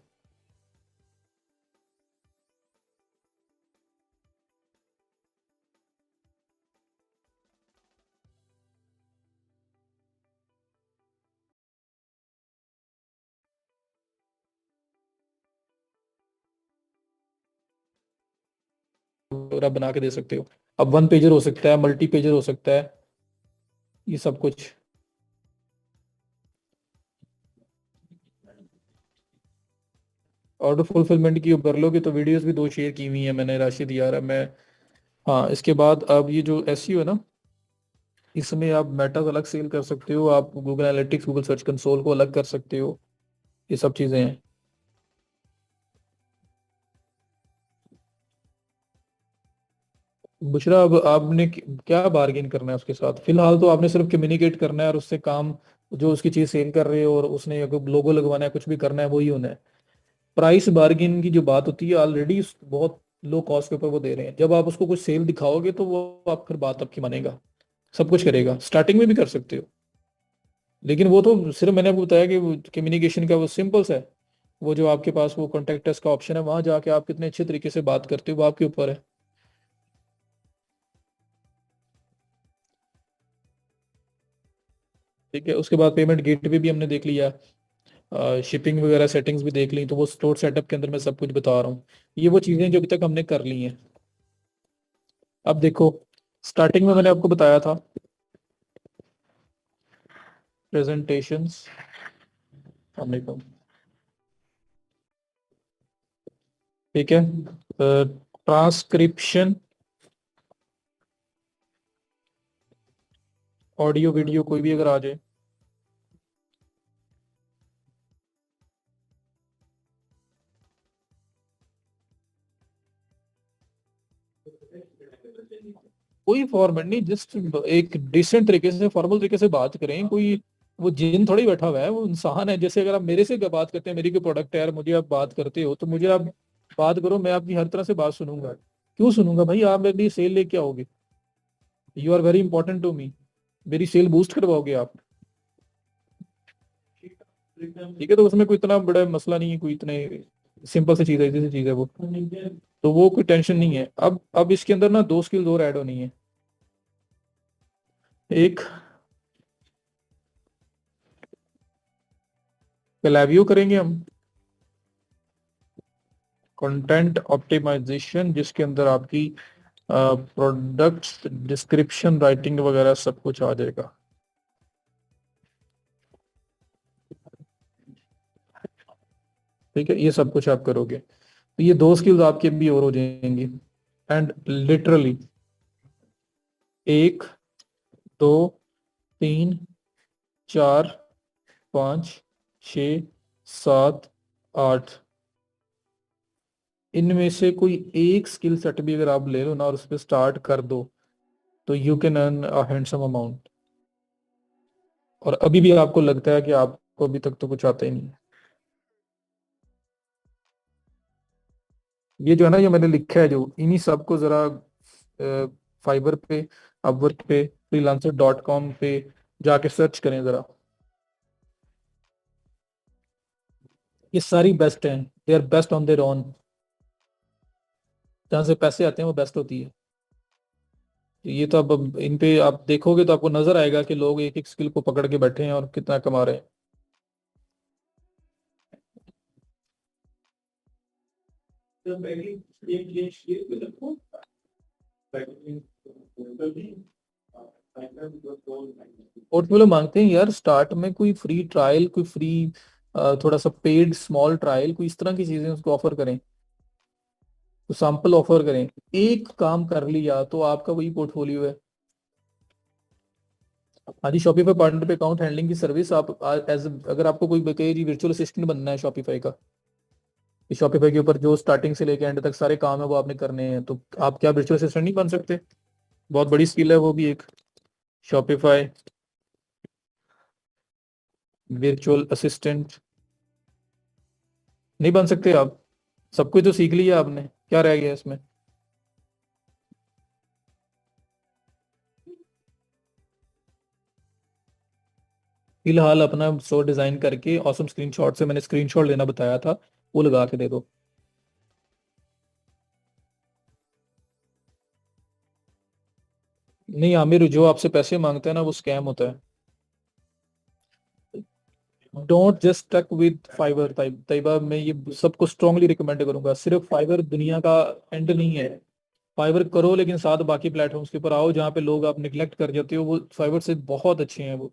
वगैरह बना के दे सकते हो। अब वन पेजर हो सकता है, मल्टी पेजर हो सकता है, ये सब कुछ। ऑर्डर फुलफिलमेंट की बरलो की तो वीडियोस भी 2 शेयर की हुई है मैंने, राशिद यार। अब मैं, हाँ, इसके बाद अब ये जो एसईओ है ना, इसमें आप मेटा अलग सेल कर सकते हो, आप Google analytics, Google search console को अलग कर सकते हो, ये सब चीजें हैं। बुशरा, अब आपने क्या बार्गेन करना है उसके साथ? फिलहाल तो आपने सिर्फ कम्युनिकेट करना है और उससे काम, जो उसकी चीज सेल कर रहे हो और उसने अगर लोगो लगवाना है, कुछ भी करना है, वही होना है। प्राइस बार्गेन की जो बात होती है, ऑलरेडी बहुत लो कॉस्ट के ऊपर वो दे रहे हैं। जब आप उसको कुछ सेल दिखाओगे तो वो आप फिर बात आपकी मानेगा, सब कुछ करेगा। स्टार्टिंग में भी कर सकते हो, लेकिन वो तो सिर्फ मैंने आपको बताया कि कम्युनिकेशन का वो सिंपल सा है। वो जो आपके पास वो कॉन्टेक्ट अस का ऑप्शन है, वहां जाके आप कितने अच्छे तरीके से बात करते हो, वो आपके ऊपर है। ठीक है, उसके बाद पेमेंट गेटवे भी हमने देख लिया, शिपिंग वगैरह सेटिंग्स भी देख ली, तो वो स्टोर सेटअप के अंदर मैं सब कुछ बता रहा हूँ। ये वो चीजें जो अभी तक हमने कर ली हैं। अब देखो, स्टार्टिंग में मैंने आपको बताया था प्रेजेंटेशंस, ठीक है, ट्रांसक्रिप्शन, ऑडियो वीडियो कोई भी अगर आ जाए, कोई फॉर्मेट नहीं, जस्ट एक डिसेंट तरीके से, फॉर्मल तरीके से बात करें। कोई वो जिन थोड़ी बैठा हुआ है, वो इंसान है। जैसे अगर आप मेरे से बात करते हैं, मेरी कोई प्रोडक्ट है यार, मुझे आप बात करते हो तो मुझे आप बात करो, मैं आपकी हर तरह से बात सुनूंगा। क्यों सुनूंगा भाई? आप मेरे लिए सेल लेके आओगे, you are very important to me, मेरी सेल बूस्ट करवाओगे आप। ठीक है, तो उसमें कोई इतना बड़ा मसला नहीं है, कोई इतने सिंपल सी चीज है, इजी सी चीज है वो, तो वो कोई टेंशन नहीं है। अब इसके अंदर ना 2 स्किल्स और ऐड होनी है। एक, क्लैवियो करेंगे हम, कंटेंट ऑप्टिमाइजेशन, जिसके अंदर आपकी प्रोडक्ट्स डिस्क्रिप्शन राइटिंग वगैरह सब कुछ आ जाएगा। ठीक है, ये सब कुछ आप करोगे तो ये 2 स्किल्स आपके भी और हो जाएंगी। एंड लिटरली 1, 2, 3, 4, 5, 6, 7, 8, इनमें से कोई एक स्किल सेट भी अगर आप ले लो ना और उस पर स्टार्ट कर दो, तो you can earn a handsome amount. और अभी भी आपको लगता है कि आपको अभी तक तो कुछ आता ही नहीं है, ये जो है ना, ये मैंने लिखा है जो, इन्हीं सबको जरा फाइबर पे, अपवर्क पे, freelancer.com पे जाके सर्च करें जरा। ये सारी बेस्ट हैं, they are best on their own. जहाँ से पैसे आते हैं वो बेस्ट होती है। तो ये तो अब इन पे आप देखोगे तो आपको नजर आएगा कि लोग एक एक स्किल को पकड़ के बैठे हैं और कितना कमा रहे हैं। पोर्टफोलियो मांगते हैं यार स्टार्ट में, कोई फ्री ट्रायल, कोई फ्री थोड़ा सा पेड स्मॉल ट्रायल, कोई इस तरह की चीजें उसको ऑफर करें, तो सैंपल ऑफर करें। एक काम कर लिया तो आपका वही पोर्टफोलियो है। हाँ जी, शॉपिफाई पार्टनर पे अकाउंट हैंडलिंग की सर्विस आप एज, अगर आपको कोई कहे जी वर्चुअल असिस्टेंट बनना है शॉपिफाई का, शॉपिफाई के ऊपर जो स्टार्टिंग से लेके एंड तक सारे काम है वो आपने करने हैं, तो आप क्या वर्चुअल असिस्टेंट नहीं बन सकते? बहुत बड़ी स्किल है वो भी एक, शॉपिफाई वर्चुअल असिस्टेंट। नहीं बन सकते आप? सब कुछ तो सीख लिया आपने, क्या रह गया इसमें? फिलहाल अपना शो डिजाइन करके ऑसम स्क्रीनशॉट से, मैंने स्क्रीनशॉट लेना बताया था, वो लगा के दे दो। नहीं आमिर, जो आपसे पैसे मांगते हैं ना वो स्कैम होता है। Don't just stuck with Fiverr. Tayyaba, मैं ये सबको स्ट्रांगली रिकमेंड करूंगा, सिर्फ फाइवर दुनिया का एंड नहीं है। फाइवर करो लेकिन साथ बाकी प्लेटफॉर्म्स के ऊपर आओ, जहाँ पे लोग आप निगलेक्ट कर जाते हो, वो फाइवर से बहुत अच्छे हैं वो।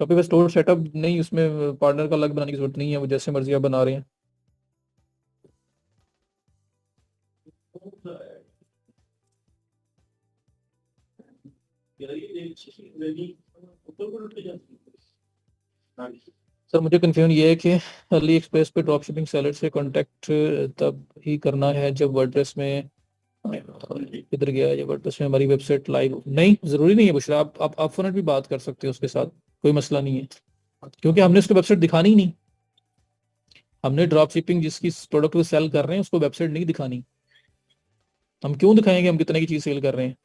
शॉपिफाई स्टोर सेटअप नहीं, उसमें पार्टनर का अलग बनाने की जरूरत नहीं है, वो जैसे मर्जी आप बना रहे हैं। सर मुझे कंफ्यूजन ये है कि अली एक्सप्रेस पे ड्रॉप शिपिंग सेलर से कांटेक्ट तब ही करना है जब वर्डप्रेस में, किधर गया ये, वर्डप्रेस में हमारी वेबसाइट लाइव नहीं, जरूरी नहीं है बुशरा, आप फोन भी बात कर सकते हो उसके साथ, कोई मसला नहीं है, क्योंकि हमने उसको वेबसाइट दिखानी ही नहीं। हमने ड्रॉप शिपिंग जिसकी प्रोडक्ट को सेल कर रहे हैं उसको वेबसाइट नहीं दिखानी। हम क्यों दिखाएंगे हम कितने की चीज सेल कर रहे हैं?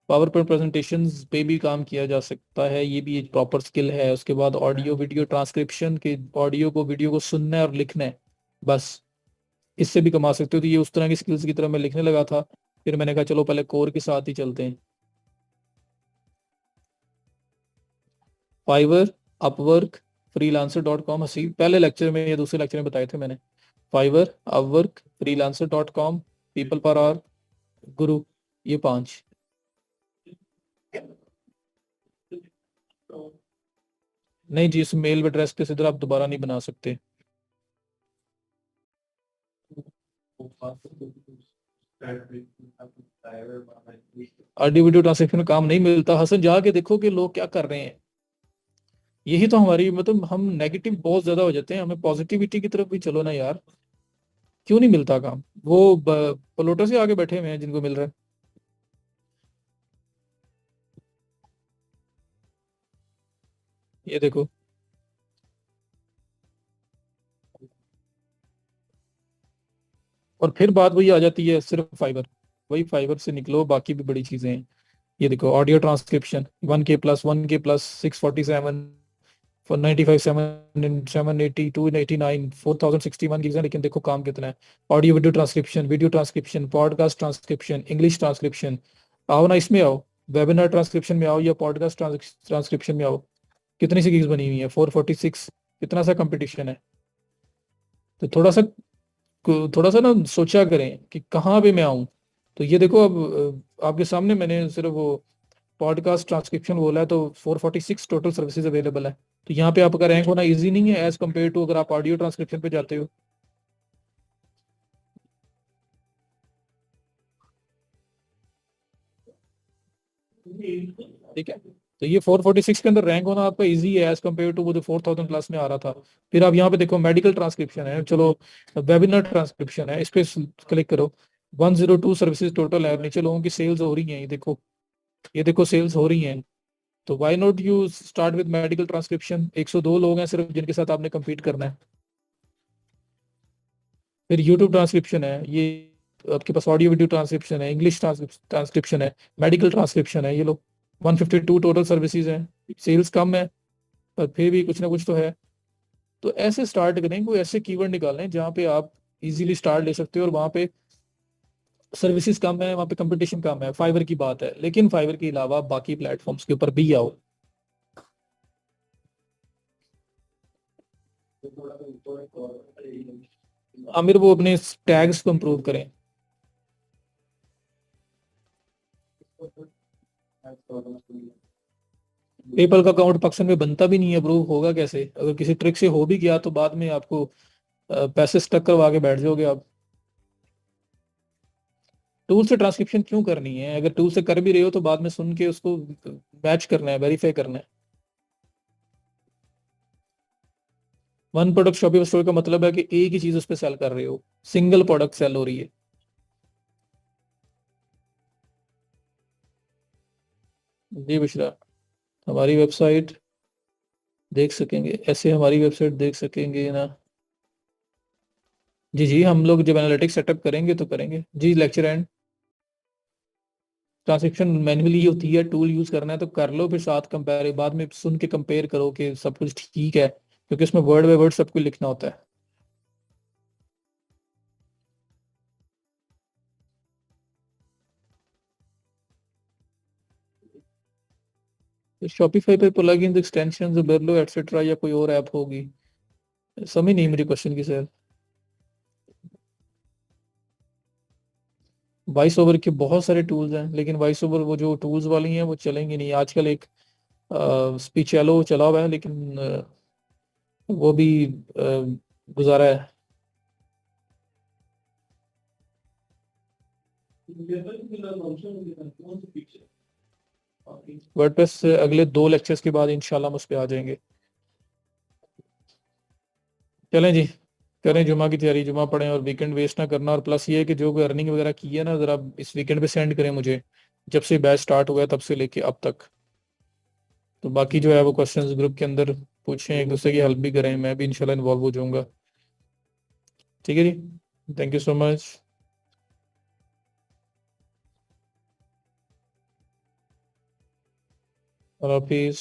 पावर पॉइंट प्रेजेंटेशंस पे भी काम किया जा सकता है, ये भी एक प्रॉपर स्किल है। उसके बाद ऑडियो वीडियो ट्रांसक्रिप्शन के, ऑडियो को वीडियो को सुनना है और लिखना है, बस इससे भी कमा सकते हो। तो ये उस तरह की स्किल्स की तरह मैं लिखने लगा था, फिर मैंने कहा चलो पहले कोर के साथ ही चलते हैं। फाइवर, अपवर्क, freelancer.com, हसी पहले लेक्चर में या दूसरे लेक्चर में बताए थे मैंने। Fiverr, Upwork, freelancer.com, PeoplePerHour, Guru, ये 5। नहीं जी, इस मेल एड्रेस के सिद्धर आप दोबारा नहीं बना सकते। ऑडियो वीडियो ट्रांसलेशन में काम नहीं मिलता हसन, जाके देखो कि लोग क्या कर रहे हैं। यही तो हमारी, मतलब हम नेगेटिव बहुत ज्यादा हो जाते हैं, हमें पॉजिटिविटी की तरफ भी चलो ना यार। क्यों नहीं मिलता काम? वो पलोटा से आगे बैठे हुए हैं जिनको मिल रहा है। ये देखो, और फिर बात वही आ जाती है, सिर्फ फाइबर, वही फाइबर से निकलो, बाकी भी बड़ी चीजें हैं। ये देखो, ऑडियो ट्रांसक्रिप्शन 1K+, 647, 495, 780, 289, 4061 गिग्स है, लेकिन देखो काम कितना है। Audio video transcription, podcast transcription, English transcription. आओ ना इसमें आओ, वेबिनार ट्रांसक्रिप्शन में आओ या पॉडकास्ट ट्रांसक्रिप्शन में आओ। कितनी सी गिग्स बनी हुई है? 446। कितना सा कंपटीशन है? तो थोड़ा सा ना सोचा करें कि कहाँ पे मैं आऊँ। तो ये देखो अब आपके सामने मैंने सिर्फ वो पॉडकास्ट ट्रांसक्रिप्शन बोला है, तो 446 टोटल सर्विसेज अवेलेबल है। तो यहाँ पे आपका रैंक होना इजी नहीं है एज कम्पेयर टू अगर आप ऑडियो ट्रांसक्रिप्शन पे जाते हो। ठीक है, तो ये 446 के अंदर रैंक होना आपका इजी है एज कम्पेयर टू वो जो 4000+ में आ रहा था। फिर आप यहाँ पे देखो, मेडिकल ट्रांसक्रिप्शन है, चलो वेबिनार ट्रांसक्रिप्शन है, इस पे क्लिक करो। 102 सर्विसेज टोटल है, नीचे लोगों की सेल्स हो रही हैं, ये देखो, ये देखो सेल्स हो रही हैं। तो why not you start with medical transcription? 102 लोग हैं सिर्फ जिनके साथ आपने compete करना है। फिर यूट्यूब ट्रांसक्रिप्शन है, ये आपके पास ऑडियो वीडियो ट्रांसक्रिप्शन है, इंग्लिश ट्रांसक्रिप्शन है, मेडिकल ट्रांसक्रिप्शन है, ये लो 152 टोटल सर्विसेज हैं। सेल्स कम है पर फिर भी कुछ ना कुछ तो है। तो ऐसे स्टार्ट करें, कोई ऐसे कीवर्ड निकालें जहाँ पे आप इजीली स्टार्ट ले सकते हो, और वहाँ पे सर्विसेज कम है, वहाँ पे कंपटीशन कम है। फाइवर की बात है, लेकिन फाइवर के अलावा बाकी प्लेटफॉर्म्स के ऊपर भी आओ। तो थोड़ा सा ऊपर और आमिर वो अपने टैग्स को इम्प्रूव करें। पेपल का अकाउंट पाकिस्तान में बनता भी नहीं है, अप्रूव होगा कैसे? अगर किसी ट्रिक से हो भी गया तो बाद में आपको पैसे स्टक करवा के बैठ जाओगे आप। टूल से ट्रांसक्रिप्शन क्यों करनी है? अगर टूल से कर भी रहे हो तो बाद में सुन के उसको मैच करना है, वेरीफाई करना है। वन प्रोडक्ट शॉपिंग स्टोर का मतलब है कि एक ही चीज उस पर सेल कर रहे हो, सिंगल प्रोडक्ट सेल हो रही है। जी बुशरा, हमारी वेबसाइट देख सकेंगे ऐसे, हमारी वेबसाइट देख सकेंगे ना? जी जी, हम लोग जब एनालिटिक्स सेटअप करेंगे तो करेंगे जी। लेक्चर एंड ट्रांसक्रिप्शन मैन्युअली होती है, टूल यूज करना है तो कर लो, फिर साथ कंपेयर, बाद में सुन के कंपेयर करो कि सब कुछ ठीक है, क्योंकि उसमें वर्ड बाय वर्ड सब कुछ लिखना होता है। शॉपिफाई पे प्लगइन्स, एक्सटेंशंस, बेरलो एटसेट्रा, या कोई और ऐप होगी? समझ नहीं मेरी क्वेश्चन की सर। वॉइस ओवर के बहुत सारे टूल्स हैं, लेकिन वॉइस ओवर वो जो टूल्स वाली हैं वो चलेंगी नहीं आजकल। एक स्पीचेलो चला हुआ है, लेकिन वो भी गुजारा है। वर्डप्रेस से अगले 2 लेक्चर्स के बाद इंशाल्लाह हम उस पर आ जाएंगे। चलें जी, करें जुमा की तैयारी, जुमा पढ़ें और वीकेंड वेस्ट ना करना। और प्लस ये है कि जो कोई अर्निंग वगैरह की है ना, जरा इस वीकेंड पे सेंड करें मुझे, जब से बैच स्टार्ट हुआ है तब से लेके अब तक। तो बाकी जो है वो क्वेश्चंस ग्रुप के अंदर पूछें, एक दूसरे की हेल्प भी करें, मैं भी इंशाल्लाह इन्वॉल्व हो जाऊंगा। ठीक है जी, थैंक यू सो मच। और हाफिज़।